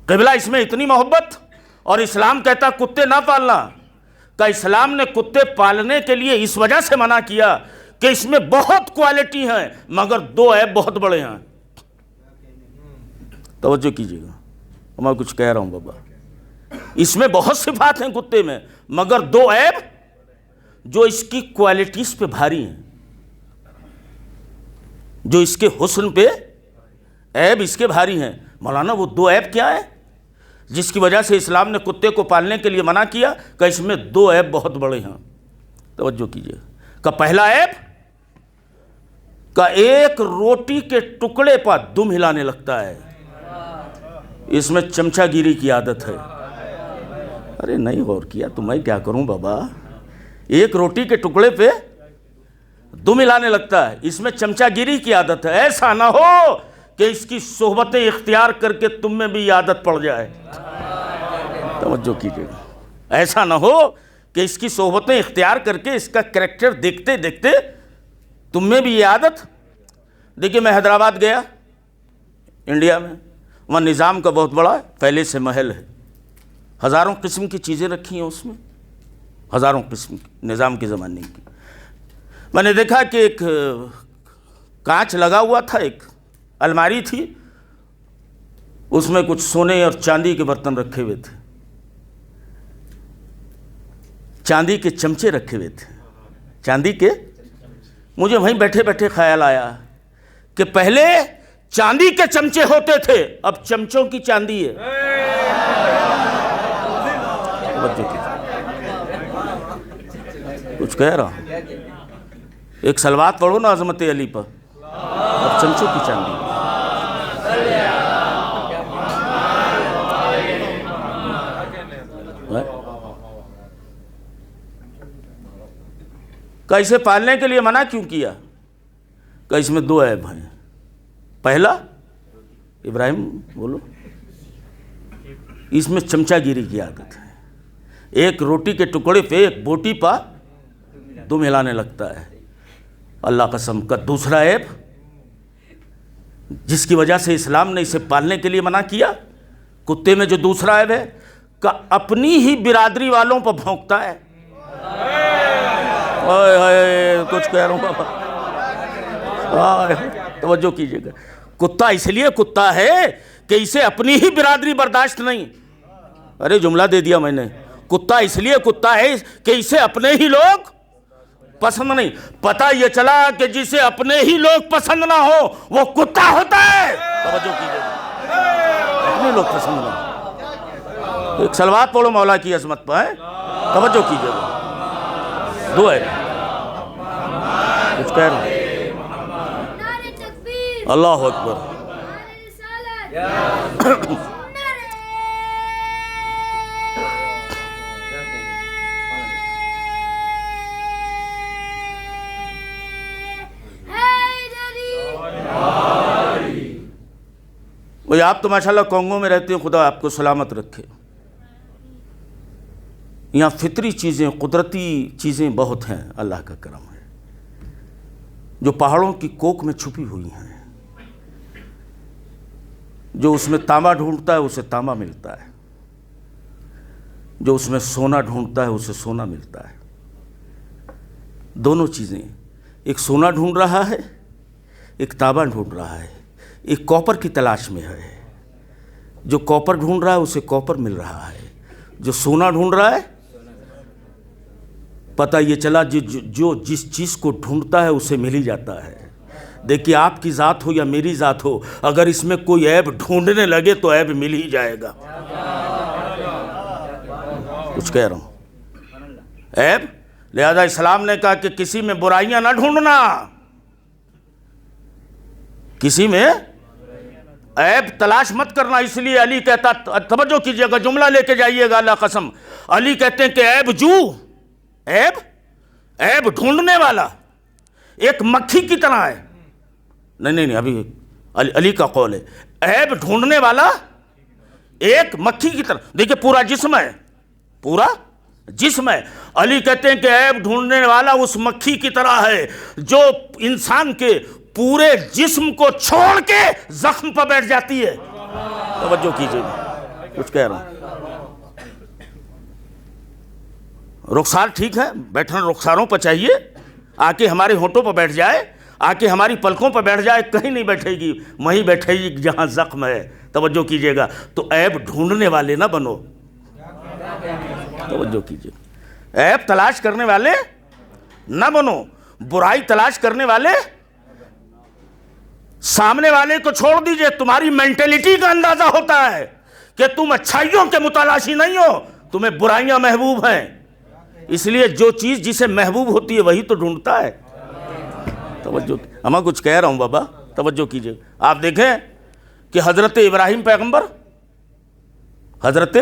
قبلہ اس میں اتنی محبت، اور اسلام کہتا کتے نہ پالنا۔ کہ اسلام نے کتے پالنے کے لیے اس وجہ سے منع کیا کہ اس میں بہت کوالٹی ہیں مگر دو عیب بہت بڑے ہیں۔ توجہ کیجئے گا، میں کچھ کہہ رہا ہوں بابا، اس میں بہت صفات ہیں کتے میں، مگر دو عیب جو اس کی کوالٹیز پہ بھاری ہیں، جو اس کے حسن پہ عیب اس کے بھاری ہیں۔ مولانا وہ دو عیب کیا ہے جس کی وجہ سے اسلام نے کتے کو پالنے کے لیے منع کیا؟ کہ اس میں دو عیب بہت بڑے ہیں۔ توجہ کیجئے کہ پہلا عیب کہ ایک روٹی کے ٹکڑے پر دم ہلانے لگتا ہے، اس میں چمچہ گیری کی عادت ہے۔ ارے نہیں غور کیا تو میں کیا کروں بابا؟ ایک روٹی کے ٹکڑے پہ دم ہلانے لگتا ہے، اس میں چمچہ گیری کی عادت ہے۔ ایسا نہ ہو کہ اس کی صحبتیں اختیار کر کے تم میں بھی یہ عادت پڑ جائے۔ توجہ کیجئے، ایسا نہ ہو کہ اس کی صحبتیں اختیار کر کے اس کا کریکٹر دیکھتے دیکھتے تم میں بھی یہ عادت۔ دیکھیے میں حیدرآباد گیا، انڈیا میں، وہاں نظام کا بہت بڑا پہلے سے محل ہے، ہزاروں قسم کی چیزیں رکھی ہیں اس میں، ہزاروں قسم کی، نظام کے زمانے کی۔ میں نے دیکھا کہ ایک کانچ لگا ہوا تھا، ایک الماری تھی، اس میں کچھ سونے اور چاندی کے برتن رکھے ہوئے تھے، چاندی کے چمچے رکھے ہوئے تھے، چاندی کے۔ مجھے وہیں بیٹھے بیٹھے خیال آیا کہ پہلے چاندی کے چمچے ہوتے تھے، اب چمچوں کی چاندی ہے۔ کچھ کہہ رہا ہوں، ایک صلوات پڑھو نا عظمت علی پر، اب چمچوں کی چاندی۔ کہ اسے پالنے کے لیے منع کیوں کیا؟ کہ اس میں دو عیب ہیں۔ پہلا، ابراہیم بولو، اس میں چمچہ گیری کی عادت ہے، ایک روٹی کے ٹکڑے پہ ایک بوٹی پا دم ہلانے لگتا ہے، اللہ قسم کا۔ دوسرا عیب جس کی وجہ سے اسلام نے اسے پالنے کے لیے منع کیا، کتے میں جو دوسرا عیب ہے کہ اپنی ہی برادری والوں پر بھونکتا ہے۔ کچھ کہہ رہا ہوں بابا، توجہ کیجئے گا۔ کتا اس لیے کتا ہے کہ اسے اپنی ہی برادری برداشت نہیں۔ ارے جملہ دے دیا میں نے، کتا اس لیے کتا ہے کہ اسے اپنے ہی لوگ پسند نہیں۔ پتہ یہ چلا کہ جسے اپنے ہی لوگ پسند نہ ہو وہ کتا ہوتا ہے۔ توجہ کیجئے گا، کتنے لوگ پسند ہیں؟ ایک صلوات پڑھو مولا کی عظمت پر، توجہ کیجیے گا، دو ہے کچھ کہہ رہے ہیں؟ اللہ اکبر. بھئی آپ تو ماشاءاللہ کانگو میں رہتے ہیں، خدا آپ کو سلامت رکھے. یہاں فطری چیزیں، قدرتی چیزیں بہت ہیں، اللہ کا کرم ہے، جو پہاڑوں کی کوکھ میں چھپی ہوئی ہیں. جو اس میں تانبا ڈھونڈتا ہے اسے تانبا ملتا ہے، جو اس میں سونا ڈھونڈتا ہے اسے سونا ملتا ہے. دونوں چیزیں، ایک سونا ڈھونڈ رہا ہے، ایک تانبا ڈھونڈ رہا ہے، ایک کاپر کی تلاش میں ہے. جو کاپر ڈھونڈ رہا ہے اسے کاپر مل رہا ہے، جو سونا ڈھونڈ رہا ہے پتہ یہ چلا جو جس چیز کو ڈھونڈتا ہے اسے مل ہی جاتا ہے. دیکھیے آپ کی ذات ہو یا میری ذات ہو، اگر اس میں کوئی عیب ڈھونڈنے لگے تو عیب مل ہی جائے گا. کچھ کہہ رہا ہوں عیب. لہذا اسلام نے کہا کہ کسی میں برائیاں نہ ڈھونڈنا، کسی میں عیب تلاش مت کرنا. اس لیے علی کہتا، توجہ کیجئے گا، جملہ لے کے جائیے گا، اللہ قسم. علی کہتے ہیں کہ عیب جو، عیب ڈھونڈنے والا ایک مکھی کی طرح ہے. نہیں ابھی علی کا قول ہے، عیب ڈھونڈنے والا ایک مکھی کی طرح. دیکھیں پورا جسم ہے، پورا جسم ہے. علی کہتے ہیں کہ عیب ڈھونڈنے والا اس مکھی کی طرح ہے جو انسان کے پورے جسم کو چھوڑ کے زخم پر بیٹھ جاتی ہے. توجہ کیجئے، کچھ کہہ رہا ہوں. رخسار ٹھیک ہے، بیٹھنا رخساروں پر چاہیے، آ کے ہمارے ہونٹوں پر بیٹھ جائے، آ کے ہماری پلکوں پر بیٹھ جائے، کہیں نہیں بیٹھے گی، وہیں بیٹھے گی جہاں زخم ہے. توجہ کیجئے گا. تو عیب ڈھونڈنے والے نہ بنو. توجہ کیجئے، عیب تلاش کرنے والے نہ بنو، برائی تلاش کرنے والے. سامنے والے کو چھوڑ دیجئے، تمہاری مینٹلٹی کا اندازہ ہوتا ہے کہ تم اچھائیوں کے متلاشی نہیں ہو، تمہیں برائیاں محبوب ہیں. اس لیے جو چیز جسے محبوب ہوتی ہے وہی تو ڈھونڈتا ہے. توجہ، میں کچھ کہہ رہا ہوں بابا، توجہ کیجئے. آپ دیکھیں کہ حضرت ابراہیم پیغمبر، حضرت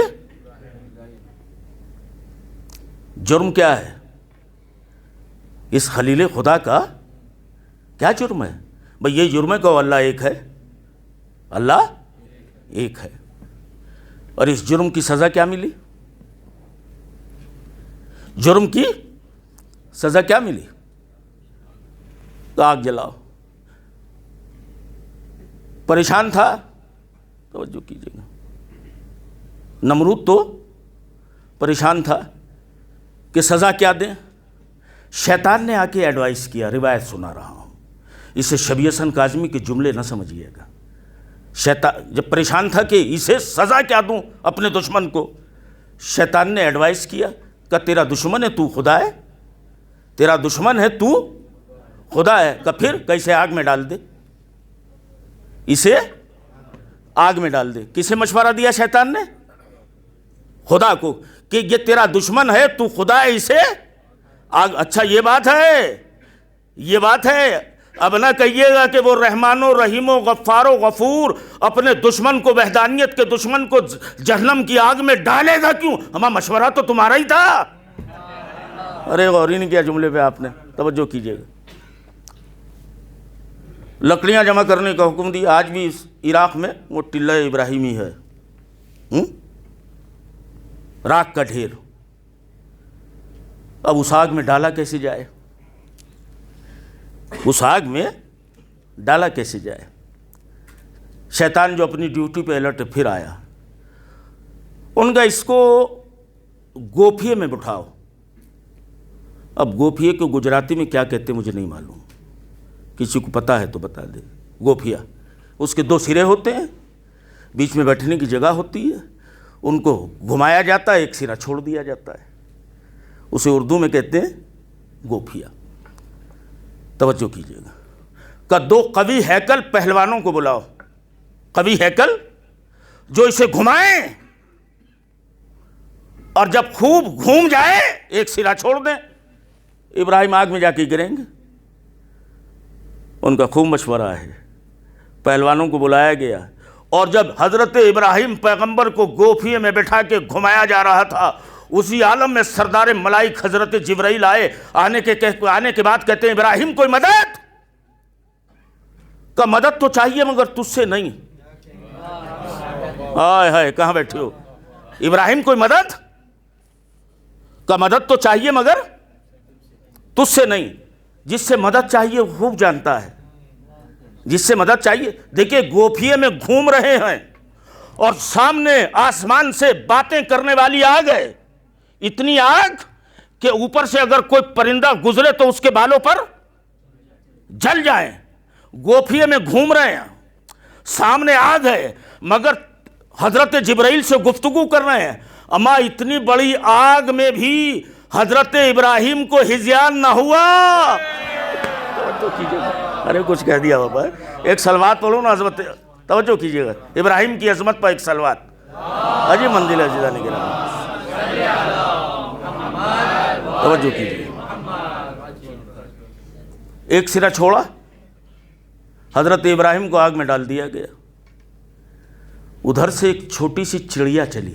جرم کیا ہے اس خلیل خدا کا؟ کیا جرم ہے بھئی؟ یہ جرم ہے کہ اللہ ایک ہے، اللہ ایک ہے. اور اس جرم کی سزا کیا ملی؟ جرم کی سزا کیا ملی؟ تو آگ جلاؤ. پریشان تھا، توجہ کیجئے گا، نمرود تو پریشان تھا کہ سزا کیا دیں. شیطان نے آ کے ایڈوائس کیا، روایت سنا رہا ہوں، اسے شبیہ حسن کاظمی کے جملے نہ سمجھیے گا. شیطان جب پریشان تھا کہ اسے سزا کیا دوں اپنے دشمن کو، شیطان نے ایڈوائس کیا کہ تیرا دشمن ہے تو خدا ہے، تیرا دشمن ہے تو خدا ہے. کہ پھر کیسے آگ میں ڈال دے، اسے آگ میں ڈال دے. کسے مشورہ دیا شیطان نے؟ خدا کو، کہ یہ تیرا دشمن ہے تو خدا ہے، اسے آگ. اچھا یہ بات ہے، یہ بات ہے. اب نہ کہیے گا کہ وہ رحمان و رحیم و غفار و غفور اپنے دشمن کو، وحدانیت کے دشمن کو جہنم کی آگ میں ڈالے گا کیوں؟ ہمارا مشورہ تو تمہارا ہی تھا. ارے غور ہی نہیں کیا جملے پہ آپ نے. توجہ کیجئے گا. لکڑیاں جمع کرنے کا حکم دیا. آج بھی عراق میں وہ ٹلہ ابراہیمی ہے، راکھ کا ڈھیر. اب اس آگ میں ڈالا کیسے جائے؟ اس آگ میں ڈالا کیسے جائے؟ شیطان جو اپنی ڈیوٹی پہ الرٹ پھر آیا. ان کا اس کو گوپھیے میں بٹھاؤ. اب گوپھیے کو گجراتی میں کیا کہتے ہیں مجھے نہیں معلوم، کسی کو پتہ ہے تو بتا دے. گوپھیا، اس کے 2 سرے ہوتے ہیں، بیچ میں بیٹھنے کی جگہ ہوتی ہے، ان کو گھمایا جاتا ہے، ایک سرا چھوڑ دیا جاتا ہے. اسے اردو میں کہتے ہیں گوپھیا. توجہ کیجئے گا. کہ 2 قوی ہیکل پہلوانوں کو بلاؤ. قوی ہیکل جو اسے گھمائیں اور جب خوب گھوم جائے ایک سرا چھوڑ دیں. ابراہیم آگ میں جا کے گریں گے. ان کا خوب مشورہ ہے. پہلوانوں کو بلایا گیا اور جب حضرت ابراہیم پیغمبر کو گوفیے میں بٹھا کے گھمایا جا رہا تھا, اسی عالم میں سردار ملائک حضرت جبرائیل آئے. آنے کے بعد کہتے ہیں ابراہیم کوئی مدد کا مدد تو چاہیے مگر تجھ سے نہیں. ہائے ہائے کہاں بیٹھے ہو؟ ابراہیم کوئی مدد کا مدد تو چاہیے مگر تجھ سے نہیں. جس سے مدد چاہیے وہ خوب جانتا ہے. جس سے مدد چاہیے, دیکھیں گوفیے میں گھوم رہے ہیں اور سامنے آسمان سے باتیں کرنے والی آگ ہے. اتنی آگ کہ اوپر سے اگر کوئی پرندہ گزرے تو اس کے بالوں پر جل جائیں. گوفیے میں گھوم رہے ہیں, سامنے آگ ہے, مگر حضرت جبرائیل سے گفتگو کر رہے ہیں. اما اتنی بڑی آگ میں بھی حضرت ابراہیم کو ہذیان نہ ہوا. توجہ کیجیے گا, ارے کچھ کہہ دیا بابا. ایک صلوات پڑھو نا عظمت, توجہ کیجیے گا ابراہیم کی عظمت پر ایک صلوات. عجیب منزل ہے عزیزان کرام, توجہ کیجیے. ایک سرا چھوڑا, حضرت ابراہیم کو آگ میں ڈال دیا گیا. ادھر سے ایک چھوٹی سی چڑیا چلی.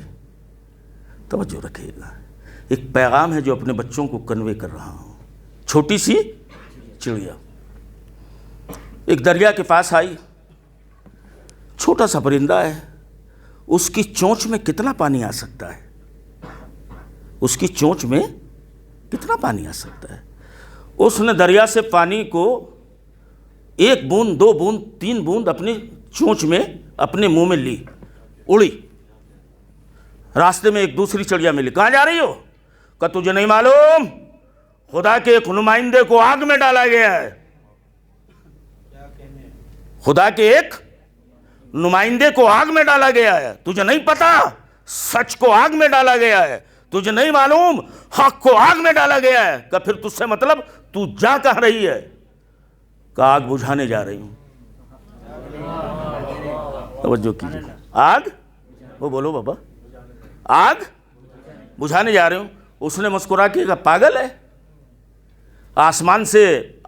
توجہ رکھیے گا, ایک پیغام ہے جو اپنے بچوں کو کنوے کر رہا ہوں. چھوٹی سی چڑیا ایک دریا کے پاس آئی. چھوٹا سا پرندہ ہے, اس کی چونچ میں کتنا پانی آ سکتا ہے؟ اس کی چونچ میں کتنا پانی آ سکتا ہے؟ اس نے دریا سے پانی کو ایک بوند, دو بوند, تین بوند اپنی چونچ میں اپنے منہ میں لی, اڑی. راستے میں ایک دوسری چڑیا ملی. کہاں جا رہی ہو؟ کہ تجھے نہیں معلوم خدا کے ایک نمائندے کو آگ میں ڈالا گیا ہے. خدا کے ایک نمائندے کو آگ میں ڈالا گیا ہے. تجھے نہیں پتا سچ کو آگ میں ڈالا گیا ہے. تجھے نہیں معلوم حق کو آگ میں ڈالا گیا ہے. کہ پھر تجھ سے مطلب تو جا کہاں رہی ہے؟ کہ آگ بجھانے جا رہی ہوں. توجہ کیجیے. آگ, وہ بولو بابا, آگ بجھانے جا رہی ہوں. اس نے مسکرا کے کہا پاگل ہے, آسمان سے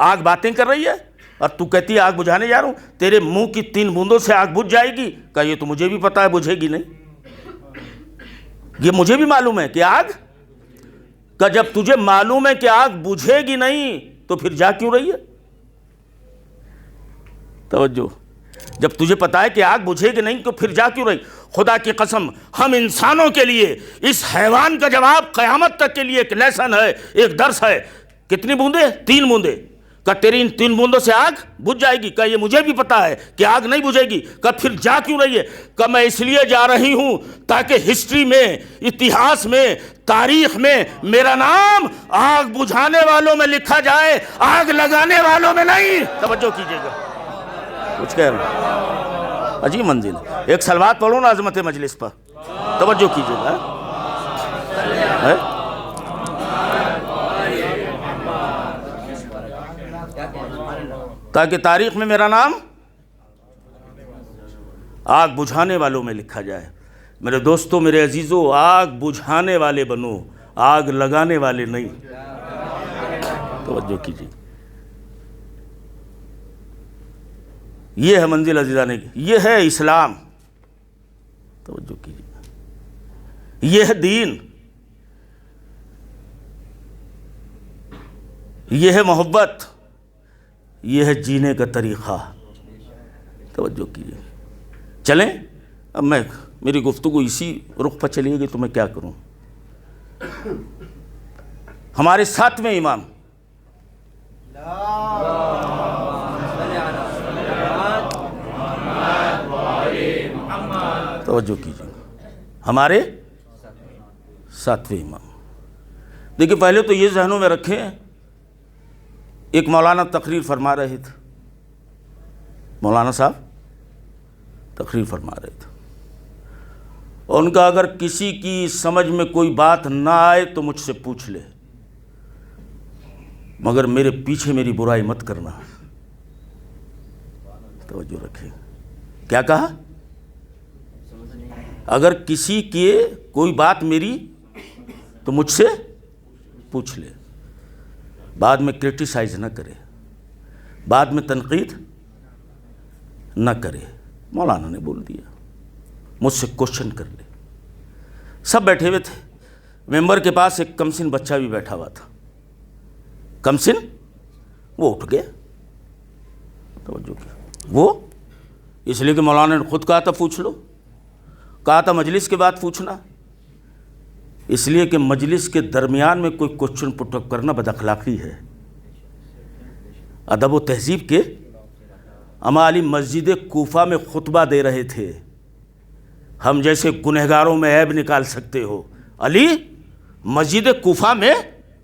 آگ باتیں کر رہی ہے اور تو کہتی ہے آگ بجھانے جا رہا ہوں. تیرے منہ کی 3 بوندوں سے آگ بجھ جائے گی. کہا یہ تو مجھے بھی پتا ہے بجھے گی نہیں, یہ مجھے بھی معلوم ہے کہ آگ, کہ جب تجھے معلوم ہے کہ آگ بجھے گی نہیں تو پھر جا کیوں رہی ہے؟ توجہ, جب تجھے پتا ہے کہ آگ بجھے گی نہیں تو پھر جا کیوں رہی؟ خدا کی قسم ہم انسانوں کے لیے اس حیوان کا جواب قیامت تک کے لیے ایک لیسن ہے, ایک درس ہے. کتنی بوندیں؟ 3 بوندیں. کہ تیری ان 3 بوندوں سے آگ بجھ جائے گی. کہ یہ مجھے بھی پتا ہے کہ آگ نہیں بجھے گی. کہ پھر جا کیوں رہی ہے؟ کہ میں اس لیے جا رہی ہوں تاکہ ہسٹری میں, اتہاس میں, تاریخ میں میرا نام آگ بجھانے والوں میں لکھا جائے, آگ لگانے والوں میں نہیں. توجہ کیجیے گا, کچھ کہہ رہا ہوں, عجیب منزل. ایک صلوات پڑھو نا عظمت مجلس پر, توجہ کیجیے گا. تاکہ تاریخ میں میرا نام آگ بجھانے والوں میں لکھا جائے. میرے دوستوں, میرے عزیزوں, آگ بجھانے والے بنو, آگ لگانے والے نہیں. توجہ کیجیے. یہ ہے منزل عزیزان, یہ ہے اسلام. توجہ کیجیے. یہ ہے دین, یہ ہے محبت, یہ ہے جینے کا طریقہ. توجہ کیجیے. چلیں اب میری گفتگو اسی رخ پر چلیے گی تو میں کیا کروں. ہمارے 7ویں امام توجہ کیجیے, ہمارے 7ویں امام. دیکھیں پہلے تو یہ ذہنوں میں رکھیں, ایک مولانا تقریر فرما رہے تھے, مولانا صاحب تقریر فرما رہے تھے, اور ان کا اگر کسی کی سمجھ میں کوئی بات نہ آئے تو مجھ سے پوچھ لے, مگر میرے پیچھے میری برائی مت کرنا. توجہ رکھیں. کیا کہا؟ اگر کسی کی کوئی بات میری تو مجھ سے پوچھ لے، بعد میں کرٹیسائز نہ کرے، بعد میں تنقید نہ کرے۔ مولانا نے بول دیا، مجھ سے کوشچن کر لے۔ سب بیٹھے ہوئے تھے، ممبر کے پاس ایک کمسن بچہ بھی بیٹھا ہوا تھا، کمسن، وہ اٹھ گیا۔ توجہ کیا وہ؟ اس لیے کہ مولانا نے خود کہا تھا پوچھ لو، کہا تھا مجلس کے بعد پوچھنا، اس لیے کہ مجلس کے درمیان میں کوئی کوشچن پٹ اپ کرنا بد اخلاقی ہے۔ ادب و تہذیب کے امام علی مسجد کوفہ میں خطبہ دے رہے تھے، ہم جیسے گنہگاروں میں عیب نکال سکتے ہو؟ علی مسجد کوفہ میں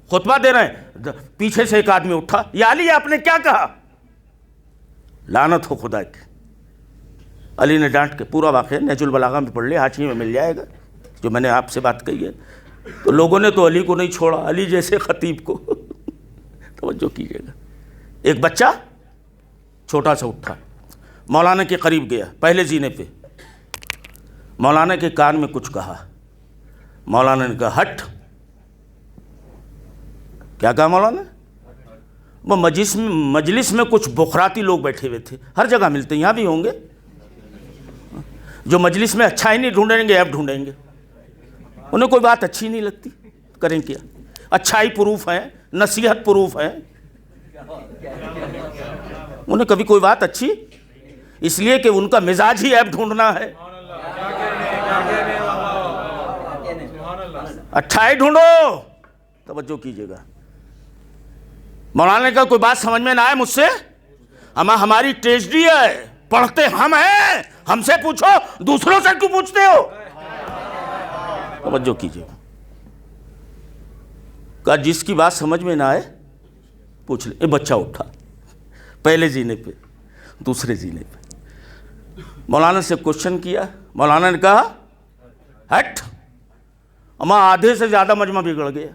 خطبہ دے رہے ہیں، پیچھے سے ایک آدمی اٹھا، یا علی آپ نے کیا کہا؟ لعنت ہو خدا کی۔ علی نے ڈانٹ کے، پورا واقعہ نہج البلاغہ میں پڑھ لے، حاشیے میں مل جائے گا جو میں نے آپ سے بات کہی ہے۔ تو لوگوں نے تو علی کو نہیں چھوڑا، علی جیسے خطیب کو۔ توجہ کیجیے گا، ایک بچہ چھوٹا سا اٹھا، مولانا کے قریب گیا، پہلے زینے پہ، مولانا کے کان میں کچھ کہا۔ مولانا نے کہا ہٹ۔ کیا کہا مولانا؟ وہ مجلس میں کچھ بخراتی لوگ بیٹھے ہوئے تھے، ہر جگہ ملتے ہیں، یہاں بھی ہوں گے، جو مجلس میں اچھائی نہیں ڈھونڈیں گے، عیب ڈھونڈیں گے۔ انہیں کوئی بات اچھی نہیں لگتی، کریں کیا؟ اچھائی پروف ہے، نصیحت پروف ہے، انہیں کبھی کوئی بات اچھی، اس لیے کہ ان کا مزاج ہی عیب ڈھونڈنا ہے۔ اچھائی ڈھونڈو۔ توجہ کیجیے گا، مولانا نے کہا کوئی بات سمجھ میں نہ آئے مجھ سے، ہماری ٹریجڈی ہے، پڑھتے ہم ہیں، ہم سے پوچھو، دوسروں سے کیوں پوچھتے ہو؟ توجہ کیجیے، کہا جس کی بات سمجھ میں نہ آئے پوچھ لے۔ بچہ اٹھا، پہلے زینے پہ، دوسرے زینے پہ، مولانا سے کوشچن کیا۔ مولانا نے کہا ہٹ۔ اما آدھے سے زیادہ مجمع بگڑ گیا۔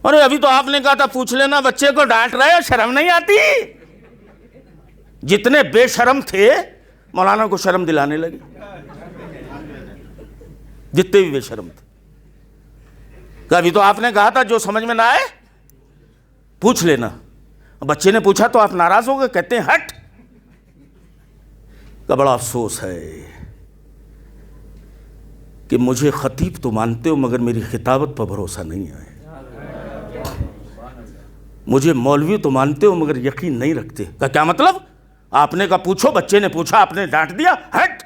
ارے ابھی تو آپ نے کہا تھا پوچھ لینا، بچے کو ڈانٹ رہے ہو، شرم نہیں آتی؟ جتنے بے شرم تھے مولانا کو شرم دلانے لگے، جتنے بھی بے شرم تھے۔ کہ ابھی تو آپ نے کہا تھا جو سمجھ میں نہ آئے پوچھ لینا، بچے نے پوچھا تو آپ ناراض ہو گئے، کہتے ہیں ہٹ۔ کا بڑا افسوس ہے کہ مجھے خطیب تو مانتے ہو مگر میری خطابت پر بھروسہ نہیں ہے، مجھے مولوی تو مانتے ہو مگر یقین نہیں رکھتے۔ کا کیا مطلب؟ آپ نے کہا پوچھو، بچے نے پوچھا، آپ نے ڈانٹ دیا، ہٹ۔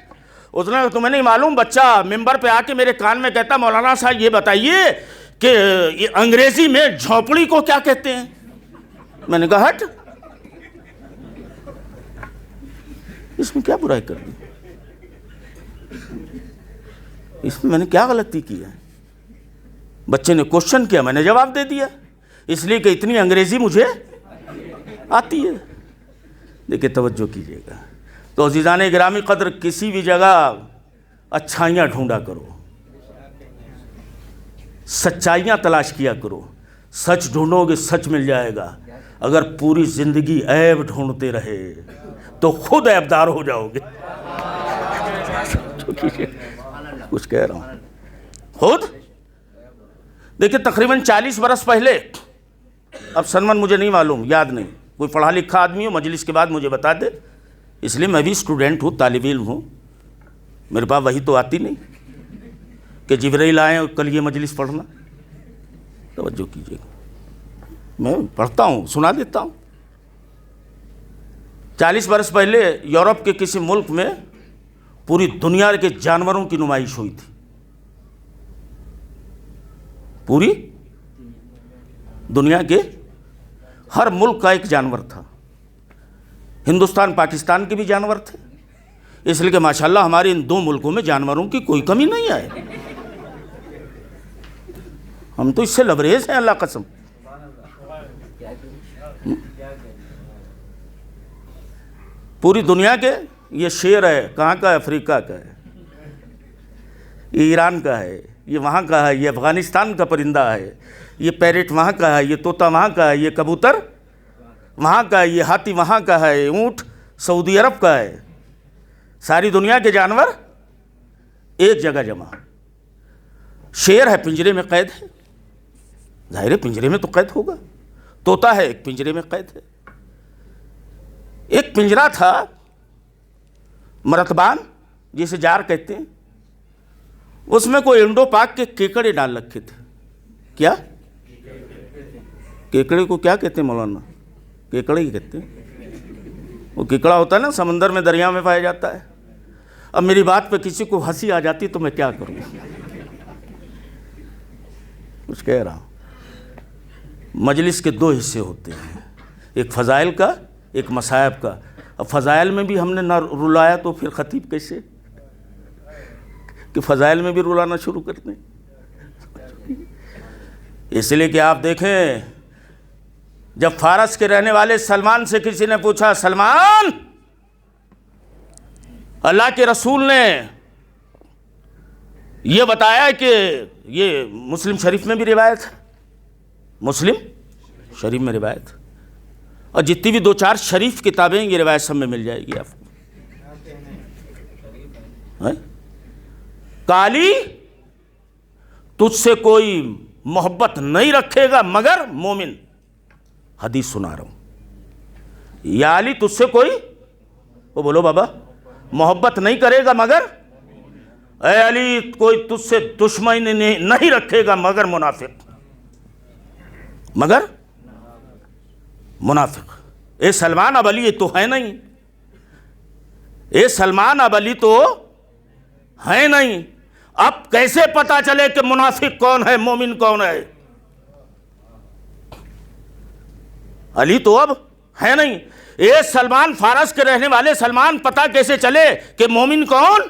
اس نے تمہیں نہیں معلوم؟ بچہ ممبر پہ آ کے میرے کان میں کہتا مولانا صاحب یہ بتائیے کہ انگریزی میں جھونپڑی کو کیا کہتے ہیں؟ میں نے کہا ہٹ، اس میں کیا برائی کر دی؟ اس میں نے کیا غلطی کی ہے؟ بچے نے کوشچن کیا، میں نے جواب دے دیا، اس لیے کہ اتنی انگریزی مجھے آتی ہے۔ دیکھیں توجہ کیجیے گا، تو عزیزان گرامی قدر، کسی بھی جگہ اچھائیاں ڈھونڈا کرو، سچائیاں تلاش کیا کرو، سچ ڈھونڈو گے سچ مل جائے گا۔ اگر پوری زندگی عیب ڈھونڈتے رہے تو خود عیبدار ہو جاؤ گے۔ کچھ کہہ رہا ہوں خود۔ دیکھیں تقریباً 40 برس پہلے، اب سنمن مجھے نہیں معلوم، یاد نہیں، کوئی پڑھا لکھا آدمی ہو مجلس کے بعد مجھے بتا دے، اس لیے میں بھی اسٹوڈنٹ ہوں، طالب علم ہوں، میرے پاس وہی تو آتی نہیں کہ جبرائیل آئیں اور کل یہ مجلس پڑھنا۔ توجہ کیجیے گا، میں پڑھتا ہوں، سنا دیتا ہوں۔ 40 برس پہلے یورپ کے کسی ملک میں پوری دنیا کے جانوروں کی نمائش ہوئی تھی، پوری دنیا کے ہر ملک کا ایک جانور تھا، ہندوستان پاکستان کے بھی جانور تھے، اس لیے کہ ماشاءاللہ ہمارے ان دو ملکوں میں جانوروں کی کوئی کمی نہیں آئے، ہم تو اس سے لبریز ہیں اللہ قسم۔ پوری دنیا کے، یہ شیر ہے، کہاں کا ہے؟ افریقہ کا ہے، یہ ایران کا ہے، یہ وہاں کا ہے، یہ افغانستان کا پرندہ ہے، یہ پیرٹ وہاں کا ہے، یہ طوطا وہاں کا ہے، یہ کبوتر وہاں کا ہے، یہ ہاتھی وہاں کا ہے، اونٹ سعودی عرب کا ہے، ساری دنیا کے جانور ایک جگہ جمع. شیر ہے پنجرے میں قید ہے, ظاہر ہے پنجرے میں تو قید ہوگا. طوطا ہے ایک پنجرے میں قید ہے. ایک پنجرا تھا مرتبان جسے جار کہتے ہیں, اس میں کوئی انڈو پاک کے کیکڑے ڈال رکھے تھے. کیا کیکڑے کو کیا کہتے ہیں مولانا؟ کیکڑے ہی کہتے ہیں. وہ کیکڑا ہوتا ہے نا سمندر میں دریا میں پایا جاتا ہے. اب میری بات پہ کسی کو ہنسی آ جاتی تو میں کیا کروں, کچھ کہہ رہا ہوں. مجلس کے دو حصے ہوتے ہیں, ایک فضائل کا ایک مصائب کا. اب فضائل میں بھی ہم نے نہ رلایا تو پھر خطیب کیسے کہ فضائل میں بھی رلانا شروع کر دیں. اس لیے کہ آپ دیکھیں جب فارس کے رہنے والے سلمان سے کسی نے پوچھا, سلمان اللہ کے رسول نے یہ بتایا کہ یہ مسلم شریف میں بھی روایت ہے, مسلم شریف میں روایت, اور جتنی بھی دو چار شریف کتابیں یہ روایت سب میں مل جائے گی آپ کو. کالی تجھ سے کوئی محبت نہیں رکھے گا مگر مومن. حدیث سنا رہا ہوں. یا علی تجھ سے کوئی, وہ بولو بابا, محبت نہیں کرے گا مگر, اے علی کوئی تجھ سے دشمنی نہیں رکھے گا مگر منافق, مگر منافق. اے سلمان اب علی تو ہے نہیں, اے سلمان اب علی تو ہے نہیں. اب کیسے پتا چلے کہ منافق کون ہے مومن کون ہے؟ علی تو اب ہے نہیں. اے سلمان, فارس کے رہنے والے سلمان, پتا کیسے چلے کہ مومن کون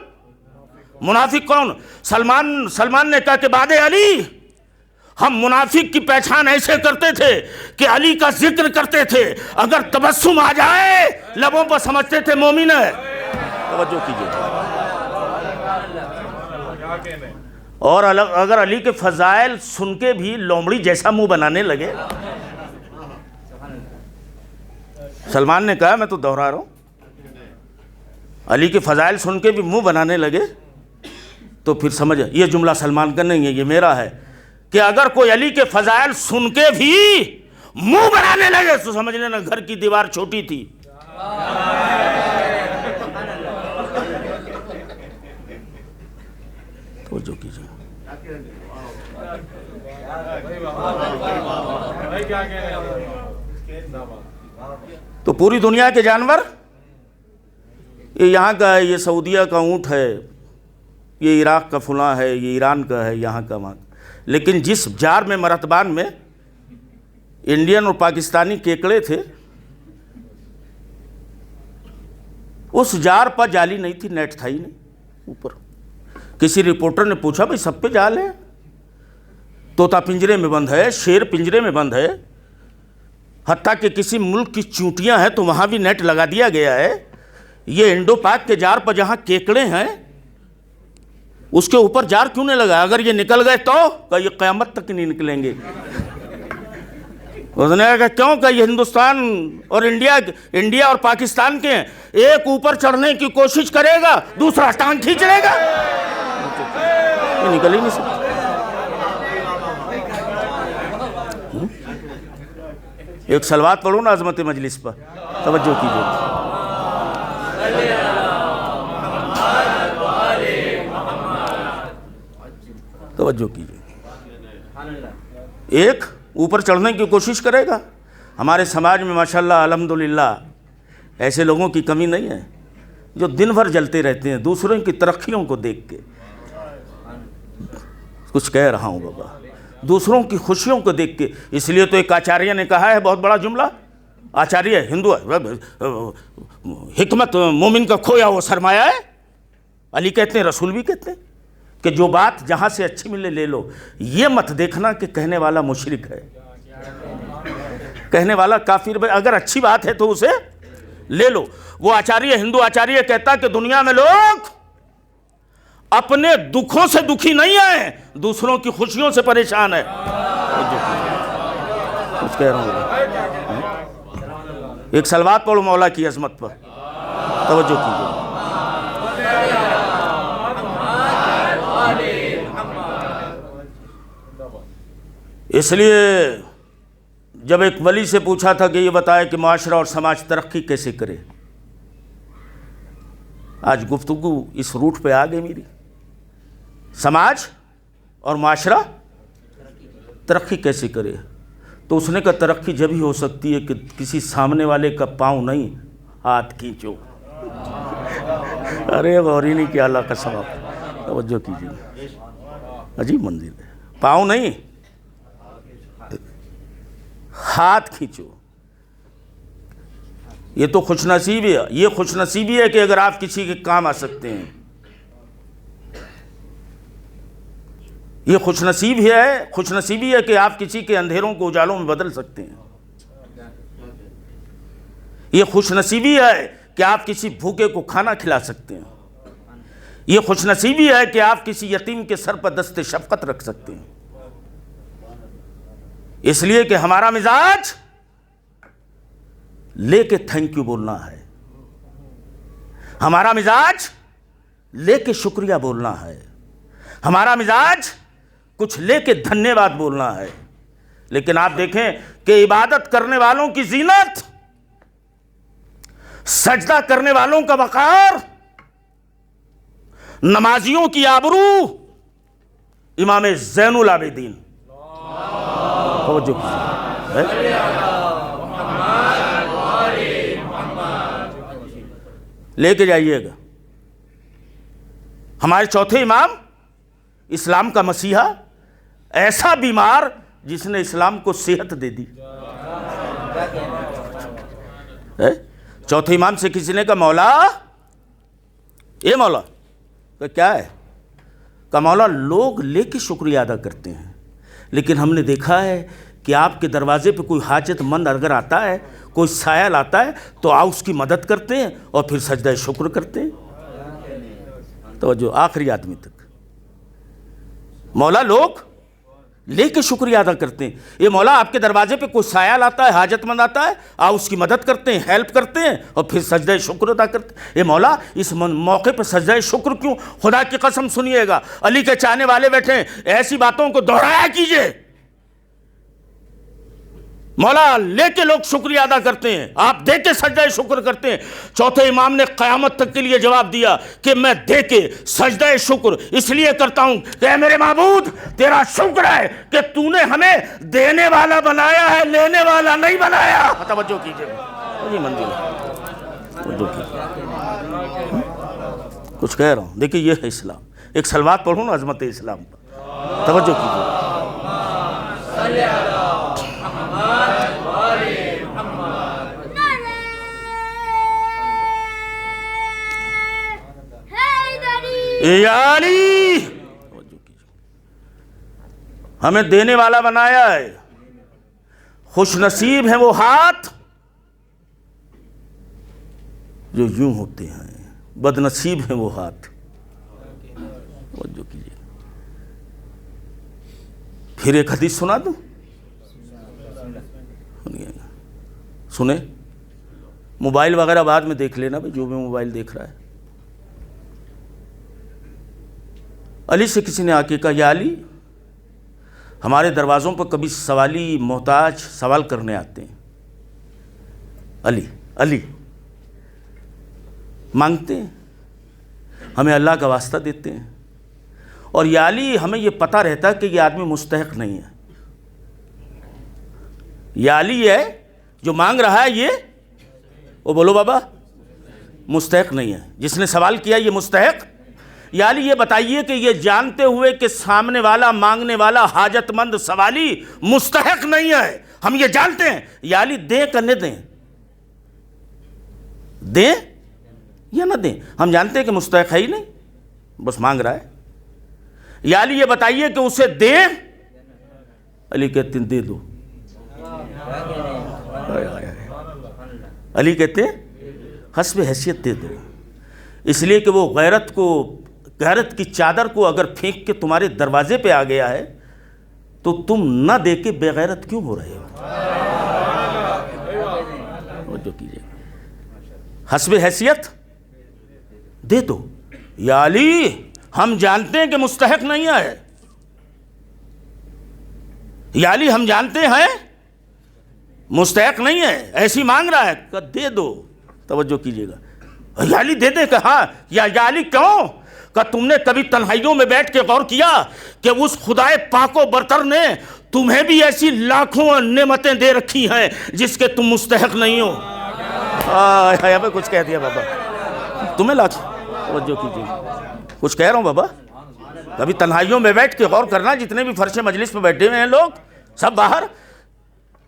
منافق کون؟ سلمان نے کہا کہ بعد علی ہم منافق کی پہچان ایسے کرتے تھے کہ علی کا ذکر کرتے تھے, اگر تبسم آ جائے لبوں پر سمجھتے تھے مومن ہے. توجہ کیجیے. اور اگر علی کے فضائل سن کے بھی لومڑی جیسا منہ بنانے لگے, سلمان نے کہا, میں تو دوہرا رہا ہوں, علی کے فضائل سن کے بھی منہ بنانے لگے تو پھر سمجھ, یہ جملہ سلمان کا نہیں ہے, یہ میرا ہے, کہ اگر کوئی علی کے فضائل سن کے بھی منہ بنانے لگے تو سمجھ لینا گھر کی دیوار چھوٹی تھی. توجہ کیجیے. تو پوری دنیا کے جانور, یہ یہاں کا ہے, یہ سعودیہ کا اونٹ ہے, یہ عراق کا فلاں ہے, یہ ایران کا ہے, یہاں کا وہاں. لیکن جس جار میں مرتبان میں انڈین اور پاکستانی کیکڑے تھے, اس جار پر جالی نہیں تھی, نیٹ تھا ہی نہیں اوپر. کسی رپورٹر نے پوچھا, بھائی سب پہ جال ہے؟ طوطا پنجرے میں بند ہے, شیر پنجرے میں بند ہے, حتیٰ کہ کسی ملک کی چونٹیاں ہیں تو وہاں بھی نیٹ لگا دیا گیا ہے. یہ انڈو پاک کے جار پر جہاں کیکڑے ہیں اس کے اوپر جار کیوں نہیں لگا؟ اگر یہ نکل گئے تو کہ یہ قیامت تک نہیں نکلیں گے. اس نے کہا کیوں؟ کہ یہ ہندوستان اور انڈیا اور پاکستان کے ہیں, ایک اوپر چڑھنے کی کوشش کرے گا دوسرا ٹانگ کھینچ لے گا, یہ نکل ہی نہیں سکتا. ایک صلوات پڑھو نا عظمت مجلس پر, توجہ کیجیے. توجہ کیجیے. ایک اوپر چڑھنے کی کوشش کرے گا. ہمارے سماج میں ماشاءاللہ الحمدللہ ایسے لوگوں کی کمی نہیں ہے جو دن بھر جلتے رہتے ہیں دوسروں کی ترقیوں کو دیکھ کے. کچھ کہہ رہا ہوں بابا, دوسروں کی خوشیوں کو دیکھ کے. اس لیے تو ایک آچاریہ نے کہا ہے, بہت بڑا جملہ, آچاریہ ہندو ہے, حکمت مومن کا کھویا وہ سرمایہ ہے. علی کہتے ہیں, رسول بھی کہتے ہیں کہ جو بات جہاں سے اچھی ملے لے لو. یہ مت دیکھنا کہ کہنے والا مشرک ہے, کہنے والا کافر. اگر اچھی بات ہے تو اسے لے لو. وہ آچاریہ, ہندو آچاریہ کہتا کہ دنیا میں لوگ اپنے دکھوں سے دکھی نہیں ہیں, دوسروں کی خوشیوں سے پریشان ہے. کچھ کہہ رہا ہوں. ایک صلوات پڑھو مولا کی عظمت پر, توجہ کیجیے. اس لیے جب ایک ولی سے پوچھا تھا کہ یہ بتائے کہ معاشرہ اور سماج ترقی کیسے کرے، آج گفتگو اس روٹ پہ آ گئی میری، سماج اور معاشرہ ترقی کیسے کرے؟ تو اس نے کہا ترقی جب ہی ہو سکتی ہے کہ کسی سامنے والے کا پاؤں نہیں ہاتھ کھینچو۔ ارے غور ہی نہیں کیا، اللہ کا ثواب، توجہ کیجیے، عجیب منظر ہے، پاؤں نہیں ہاتھ کھینچو۔ یہ تو خوش نصیبی ہے، یہ خوش نصیبی ہے کہ اگر آپ کسی کے کام آ سکتے ہیں، یہ خوش نصیبی ہے کہ آپ کسی کے اندھیروں کو اجالوں میں بدل سکتے ہیں، یہ خوش نصیبی ہے کہ آپ کسی بھوکے کو کھانا کھلا سکتے ہیں، یہ خوش نصیبی ہے کہ آپ کسی یتیم کے سر پر دست شفقت رکھ سکتے ہیں۔ اس لیے کہ ہمارا مزاج لے کے تھینک یو بولنا ہے، ہمارا مزاج لے کے شکریہ بولنا ہے، ہمارا مزاج کچھ لے کے دھنیہ واد بولنا ہے۔ لیکن آپ دیکھیں کہ عبادت کرنے والوں کی زینت، سجدہ کرنے والوں کا وقار، نمازیوں کی آبرو امام زین العابدین لے کے جائیے گا۔ ہمارے چوتھے امام، اسلام کا مسیحا، ایسا بیمار جس نے اسلام کو صحت دے دی۔ چوتھے امام سے کسی نے کہا مولا، اے مولا، کہ کیا ہے؟ کہ مولا لوگ لے کے شکریہ ادا کرتے ہیں، لیکن ہم نے دیکھا ہے کہ آپ کے دروازے پہ کوئی حاجت مند اگر آتا ہے، کوئی سائل آتا ہے تو آپ اس کی مدد کرتے ہیں اور پھر سجدہ شکر کرتے ہیں۔ توجہ، آخری آدمی تک، مولا لوگ لے کے شکریہ ادا کرتے ہیں۔ یہ مولا آپ کے دروازے پہ کوئی سائل آتا ہے، حاجت مند آتا ہے، آپ اس کی مدد کرتے ہیں، ہیلپ کرتے ہیں اور پھر سجدہ شکر ادا کرتے ہیں۔ یہ مولا اس موقع پہ سجدہ شکر کیوں؟ خدا کی قسم سنیے گا، علی کے چاہنے والے بیٹھے ہیں، ایسی باتوں کو دہرایا کیجئے۔ مولا لے کے لوگ شکریہ ادا کرتے ہیں، آپ دے کے سجدہ شکر کرتے ہیں۔ چوتھے امام نے قیامت تک کے لیے جواب دیا کہ میں دے کے سجدہ شکر اس لیے کرتا ہوں کہ اے میرے معبود، تیرا شکر ہے کہ تو نے ہمیں دینے والا بنایا ہے، لینے والا نہیں بنایا۔ توجہ کیجئے، یہ منزل ہے، توجہ کیجئے، کچھ کہہ رہا ہوں، دیکھیں یہ ہے اسلام۔ ایک صلوات پڑھوں نا عظمت اسلام پر، توجہ کیجئے۔ یا علی، ہمیں دینے والا بنایا ہے، خوش نصیب ہیں وہ ہاتھ جو یوں ہوتے ہیں، بد نصیب ہیں وہ ہاتھ۔ توجہ کیجیے، پھر ایک حدیث سنا دوں، سنیں، موبائل وغیرہ بعد میں دیکھ لینا بھائی، جو بھی موبائل دیکھ رہا ہے۔ علی سے کسی نے آ کے کہا، یا علی، ہمارے دروازوں پر کبھی سوالی محتاج سوال کرنے آتے ہیں، علی مانگتے ہیں، ہمیں اللہ کا واسطہ دیتے ہیں، اور یا علی ہمیں یہ پتہ رہتا ہے کہ یہ آدمی مستحق نہیں ہے۔ یا علی یہ ہے جو مانگ رہا ہے، یہ وہ بولو بابا مستحق نہیں ہے، جس نے سوال کیا یہ مستحق۔ یا علی یہ بتائیے کہ یہ جانتے ہوئے کہ سامنے والا مانگنے والا حاجت مند سوالی مستحق نہیں ہے، ہم یہ جانتے ہیں، یا علی دیں کہ نہ دیں، دیں یا نہ دیں، ہم جانتے ہیں کہ مستحق ہے ہی نہیں، بس مانگ رہا ہے۔ یا علی یہ بتائیے کہ اسے دیں، علی کہتے ہیں دے دو، علی کہتے ہیں حسب حیثیت دے دو، اس لیے کہ وہ غیرت کی چادر کو اگر پھینک کے تمہارے دروازے پہ آ گیا ہے تو تم نہ دے کے بے غیرت کیوں ہو رہے ہو؟ جو کیجئے، حسب حیثیت دے دو۔ یا علی ہم جانتے ہیں کہ مستحق نہیں ہے، یا علی ہم جانتے ہیں مستحق نہیں ہے، ایسی مانگ رہا ہے کہ دے دو. توجہ کیجیے گا. یا علی دے دے کہ ہاں. یا علی کیوں؟ کہ تم نے کبھی تنہائیوں میں بیٹھ کے غور کیا کہ اس خدائے پاک و برتر نے تمہیں بھی ایسی لاکھوں نعمتیں دے رکھی ہیں جس کے تم مستحق نہیں ہو. ہاں کچھ کہہ دیا بابا تمہیں لاکھ. توجہ کیجیے، کچھ کہہ رہا ہوں بابا. کبھی تنہائیوں میں بیٹھ کے غور کرنا، جتنے بھی فرش مجلس میں بیٹھے ہوئے ہیں لوگ سب باہر،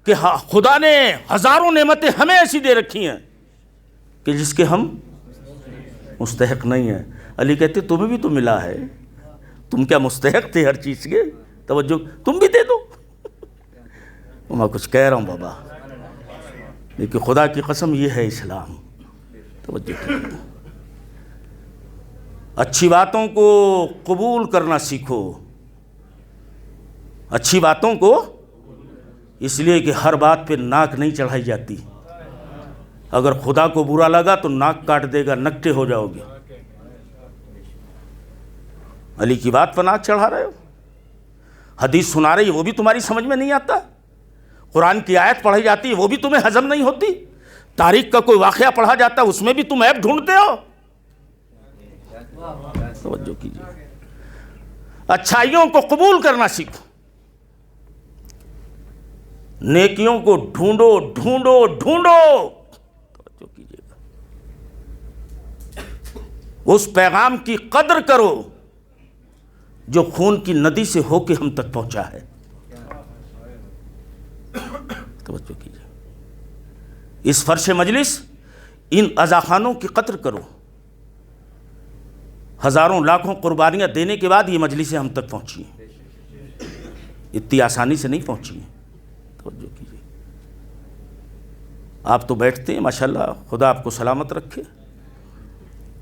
کہ خدا نے ہزاروں نعمتیں ہمیں ایسی دے رکھی ہیں کہ جس کے ہم مستحق نہیں ہیں. علی کہتے تمہیں بھی تو ملا ہے، تم کیا مستحق تھے ہر چیز کے؟ توجہ، تم بھی دے دو. میں کچھ کہہ رہا ہوں بابا، لیکن خدا کی قسم یہ ہے اسلام. توجہ کیجیے. اچھی باتوں کو قبول کرنا سیکھو، اچھی باتوں کو، اس لیے کہ ہر بات پہ ناک نہیں چڑھائی جاتی. اگر خدا کو برا لگا تو ناک کاٹ دے گا، نکٹے ہو جاؤ گے. علی کی بات پر ناک چڑھا رہے ہو، حدیث سنا رہی ہے وہ بھی تمہاری سمجھ میں نہیں آتا، قرآن کی آیت پڑھائی جاتی ہے وہ بھی تمہیں ہضم نہیں ہوتی، تاریخ کا کوئی واقعہ پڑھا جاتا ہے اس میں بھی تم عیب ڈھونڈتے ہو. توجہ کیجیے. اچھائیوں کو قبول کرنا سیکھو، نیکیوں کو ڈھونڈو ڈھونڈو ڈھونڈو. توجہ کیجیے گا. اس پیغام کی قدر کرو جو خون کی ندی سے ہو کے ہم تک پہنچا ہے. توجہ کیجیے. اس فرش مجلس ان عزاخانوں کی قدر کرو. ہزاروں لاکھوں قربانیاں دینے کے بعد یہ مجلسیں ہم تک پہنچی ہیں، اتنی آسانی سے نہیں پہنچی ہیں. توجہ کیجیے. آپ تو بیٹھتے ہیں ماشاءاللہ، خدا آپ کو سلامت رکھے.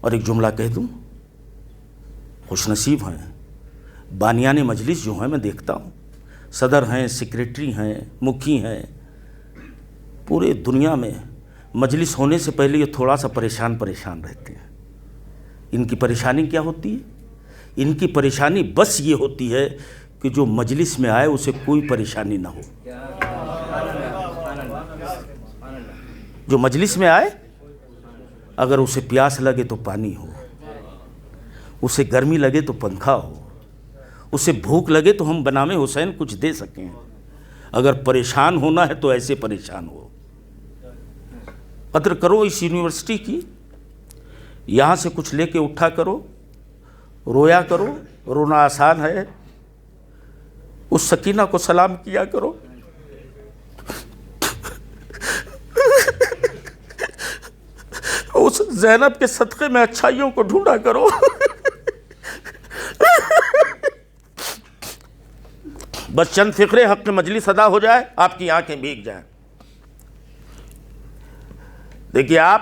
اور ایک جملہ کہہ دوں، خوش نصیب ہیں بانیان مجلس جو ہیں، میں دیکھتا ہوں صدر ہیں، سیکریٹری ہیں، مکھی ہیں، پورے دنیا میں مجلس ہونے سے پہلے یہ تھوڑا سا پریشان رہتے ہیں. ان کی پریشانی کیا ہوتی ہے؟ ان کی پریشانی بس یہ ہوتی ہے کہ جو مجلس میں آئے اسے کوئی پریشانی نہ ہو. جو مجلس میں آئے اگر اسے پیاس لگے تو پانی ہو، اسے گرمی لگے تو پنکھا ہو، اسے بھوک لگے تو ہم بنام حسین کچھ دے سکیں. اگر پریشان ہونا ہے تو ایسے پریشان ہو. قدر کرو اس یونیورسٹی کی، یہاں سے کچھ لے کے اٹھا کرو، رویا کرو. رونا آسان ہے، اس سکینہ کو سلام کیا کرو. اس زینب کے صدقے میں اچھائیوں کو ڈھونڈا کرو. بس چند فقرے حق مجلس ادا ہو جائے، آپ کی آنکھیں بھیگ جائیں. دیکھیے، آپ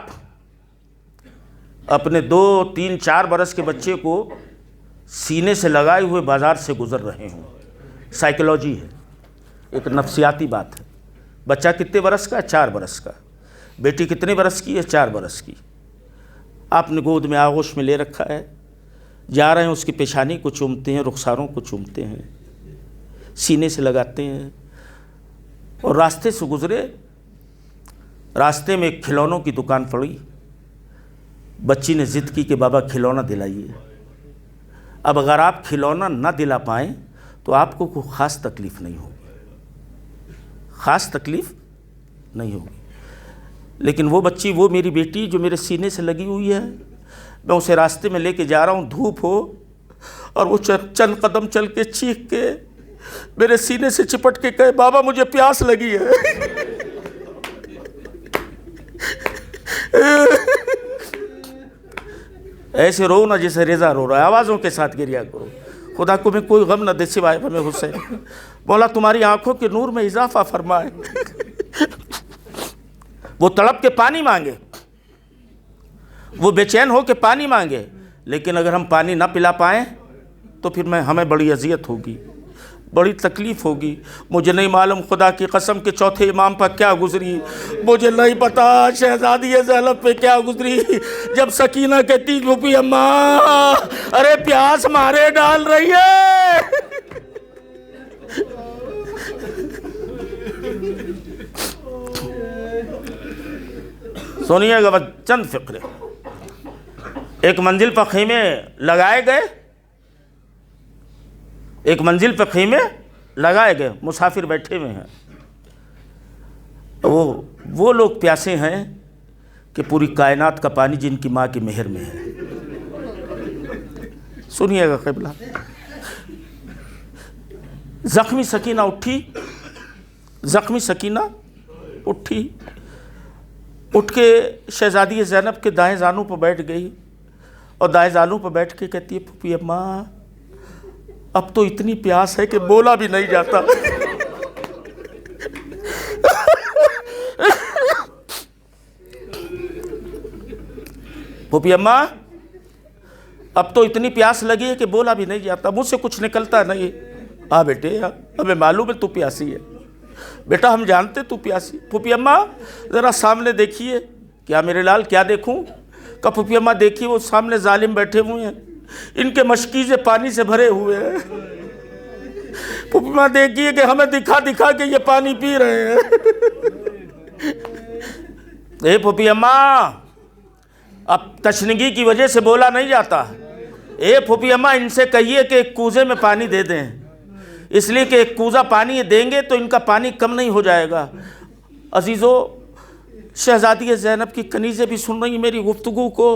اپنے 2 3 4 برس کے بچے کو سینے سے لگائے ہوئے بازار سے گزر رہے ہوں. سائیکولوجی ہے، ایک نفسیاتی بات ہے. بچہ کتنے برس کا ہے؟ 4 برس کا. بیٹی کتنے برس کی ہے؟ 4 برس کی. آپ نے گود میں آغوش میں لے رکھا ہے، جا رہے ہیں اس کی پیشانی کو چومتے ہیں، رخساروں کو چومتے ہیں، سینے سے لگاتے ہیں. اور راستے سے گزرے، راستے میں ایک کھلونوں کی دکان پڑی. بچی نے ضد کی کہ بابا کھلونا دلائیے. اب اگر آپ کھلونا نہ دلا پائیں تو آپ کو کوئی خاص تکلیف نہیں ہوگی، خاص تکلیف نہیں ہوگی. لیکن وہ بچی، وہ میری بیٹی جو میرے سینے سے لگی ہوئی ہے، میں اسے راستے میں لے کے جا رہا ہوں، دھوپ ہو، اور وہ چند قدم چل کے چیخ کے میرے سینے سے چپٹ کے کہے بابا مجھے پیاس لگی ہے. ایسے رو نہ جیسے ریزہ رو رہا ہے، آوازوں کے ساتھ گریا کرو. خدا کو میں کوئی غم نہ دے سوائے ہمیں حسین. مولا تمہاری آنکھوں کے نور میں اضافہ فرمائے. وہ تڑپ کے پانی مانگے، وہ بے چین ہو کے پانی مانگے، لیکن اگر ہم پانی نہ پلا پائیں تو پھر ہمیں بڑی اذیت ہوگی، بڑی تکلیف ہوگی. مجھے نہیں معلوم خدا کی قسم کے چوتھے امام پر کیا گزری، مجھے نہیں پتا شہزادی زینب پہ کیا گزری جب سکینہ کہتی پھوپھی اماں ارے پیاس مارے ڈال رہی ہے. سنیے گا بس چند فقرے. ایک منزل پر خیمے لگائے گئے، ایک منزل پہ خیمے لگائے گئے، مسافر بیٹھے ہوئے ہیں. وہ لوگ پیاسے ہیں کہ پوری کائنات کا پانی جن کی ماں کی مہر میں ہے. سنیے گا قبلہ. زخمی سکینہ اٹھی، زخمی سکینہ اٹھی، اٹھ کے شہزادی زینب کے دائیں زانوں پہ بیٹھ گئی اور دائیں زانوں پہ بیٹھ کے کہتی ہے پھوپھی اماں اب تو اتنی پیاس ہے کہ بولا بھی نہیں جاتا. پھوپھی اماں اب تو اتنی پیاس لگی ہے کہ بولا بھی نہیں جاتا، مجھ سے کچھ نکلتا نہیں. ہاں بیٹے ہمیں معلوم ہے تو پیاسی ہے، بیٹا ہم جانتے تو پیاسی. پھوپھی اماں ذرا سامنے دیکھیے. کیا میرے لال کیا دیکھوں؟ کہ پھوپھی اماں دیکھیے وہ سامنے ظالم بیٹھے ہوئے ہیں، ان کے مشکیزے پانی سے بھرے ہوئے ہیں. پھوپھی اماں دیکھیے کہ ہمیں دکھا دکھا کے یہ پانی پی رہے ہیں. اے پھوپھی اماں اب تشنگی کی وجہ سے بولا نہیں جاتا. اے پھوپھی اماں ان سے کہیے کہ ایک کوزے میں پانی دے دیں، اس لیے کہ ایک کوزہ پانی یہ دیں گے تو ان کا پانی کم نہیں ہو جائے گا. عزیزو شہزادی زینب کی کنیزیں بھی سن رہی ہیں میری گفتگو کو،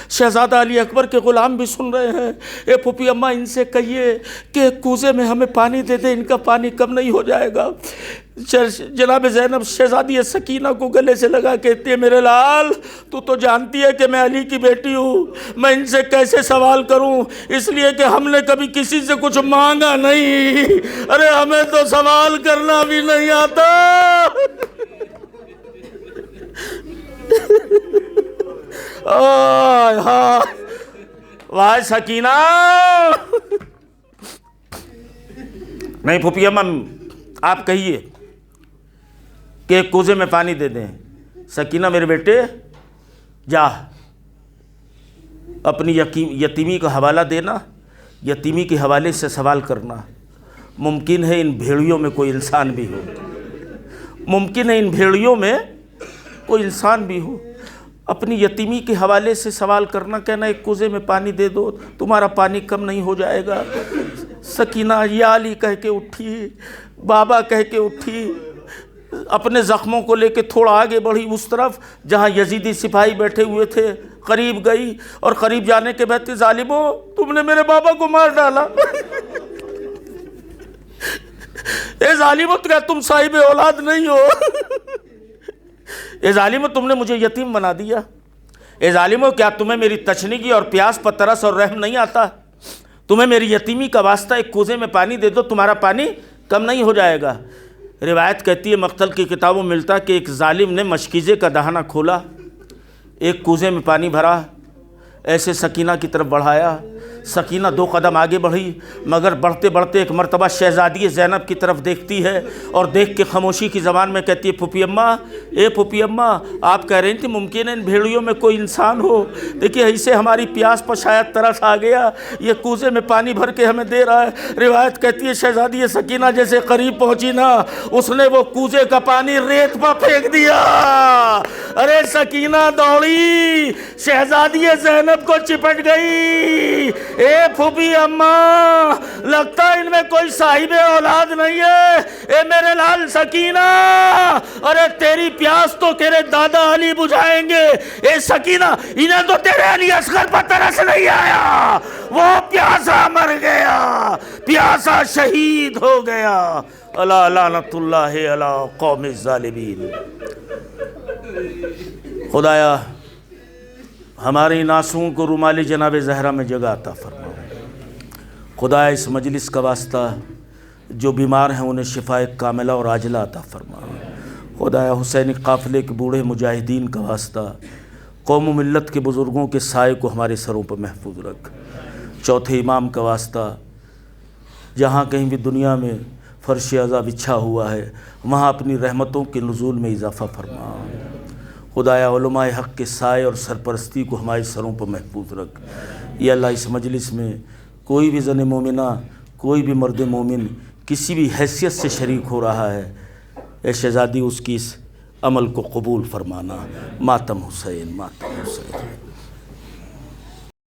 شہزادہ علی اکبر کے غلام بھی سن رہے ہیں. اے پھوپھی اماں ان سے کہیے کہ ایک کوزے میں ہمیں پانی دے دیں، ان کا پانی کم نہیں ہو جائے گا. جناب زینب شہزادی سکینہ کو گلے سے لگا کہتی ہے میرے لال تو جانتی ہے کہ میں علی کی بیٹی ہوں، میں ان سے کیسے سوال کروں، اس لیے کہ ہم نے کبھی کسی سے کچھ مانگا نہیں. ارے ہمیں تو سوال کرنا بھی نہیں آتا. ہاں واہ سکینہ. نہیں پھوپھی اماں آپ کہیے کہ ایک کوزے میں پانی دے دیں. سکینہ میرے بیٹے جا اپنی یتیمی کا حوالہ دینا، یتیمی کے حوالے سے سوال کرنا. ممکن ہے ان بھیڑیوں میں کوئی انسان بھی ہو، ممکن ہے ان بھیڑیوں میں کوئی انسان بھی ہو. اپنی یتیمی کے حوالے سے سوال کرنا، کہنا ایک کوزے میں پانی دے دو تمہارا پانی کم نہیں ہو جائے گا. سکینہ یا علی کہہ کے اٹھی، بابا کہہ کے اٹھی، اپنے زخموں کو لے کے تھوڑا آگے بڑھی اس طرف جہاں یزیدی سپاہی بیٹھے ہوئے تھے. قریب گئی اور قریب جانے کے بعد ظالمو تم نے میرے بابا کو مار ڈالا. اے ظالمو کیا تم صاحب اولاد نہیں ہو؟ اے ظالمو تم نے مجھے یتیم بنا دیا. اے ظالمو کیا تمہیں میری تشنگی اور پیاس پر ترس اور رحم نہیں آتا؟ تمہیں میری یتیمی کا واسطہ ایک کوزے میں پانی دے دو تمہارا پانی کم نہیں ہو جائے گا. روایت کہتی ہے مقتل کی کتابوں میں ملتا کہ ایک ظالم نے مشکیزے کا دہانہ کھولا، ایک کوزے میں پانی بھرا، ایسے سکینہ کی طرف بڑھایا. سکینہ 2 قدم آگے بڑھی مگر بڑھتے بڑھتے ایک مرتبہ شہزادی زینب کی طرف دیکھتی ہے اور دیکھ کے خاموشی کی زبان میں کہتی ہے پھوپھی اماں اے پھوپھی اماں آپ کہہ رہی تھیں ممکن ہے ان بھیڑیوں میں کوئی انسان ہو، دیکھیے ایسے ہماری پیاس پر شاید ترس آ گیا، یہ کوزے میں پانی بھر کے ہمیں دے رہا ہے. روایت کہتی ہے شہزادی سکینہ جیسے قریب پہنچی نا اس نے وہ کوزے کا پانی ریت پر پھینک دیا. ارے سکینہ دوڑی شہزادی زینب کو چپٹ گئی. اے پھوپھی اماں لگتا ہے ان میں کوئی صاحب اولاد نہیں ہے. اے میرے لال سکینہ ارے تیری پیاس تو تیرے دادا علی بجھائیں گے. اے سکینہ انہیں تو تیرے علی اصغر پر ترس نہیں آیا، وہ پیاسا مر گیا، پیاسا شہید ہو گیا. الا لعنت اللہ علی قوم الظالمین. خدایا ہماری ناسوں کو رومالی جناب زہرا میں جگہ عطا فرما. خدایا اس مجلس کا واسطہ جو بیمار ہیں انہیں شفاء کاملہ اور عاجلہ عطا فرما. خدایا حسینی قافلے کے بوڑھے مجاہدین کا واسطہ قوم و ملت کے بزرگوں کے سائے کو ہمارے سروں پر محفوظ رکھ. چوتھے امام کا واسطہ جہاں کہیں بھی دنیا میں فرش عزا بچھا ہوا ہے وہاں اپنی رحمتوں کے نزول میں اضافہ فرما. خدایا علماء حق کے سائے اور سرپرستی کو ہمارے سروں پر محفوظ رکھ. یا اللہ اس مجلس میں کوئی بھی زن مومنہ کوئی بھی مرد مومن کسی بھی حیثیت سے شریک ہو رہا ہے، اے شہزادی اس کی اس عمل کو قبول فرمانا. ماتم حسین، ماتم حسین.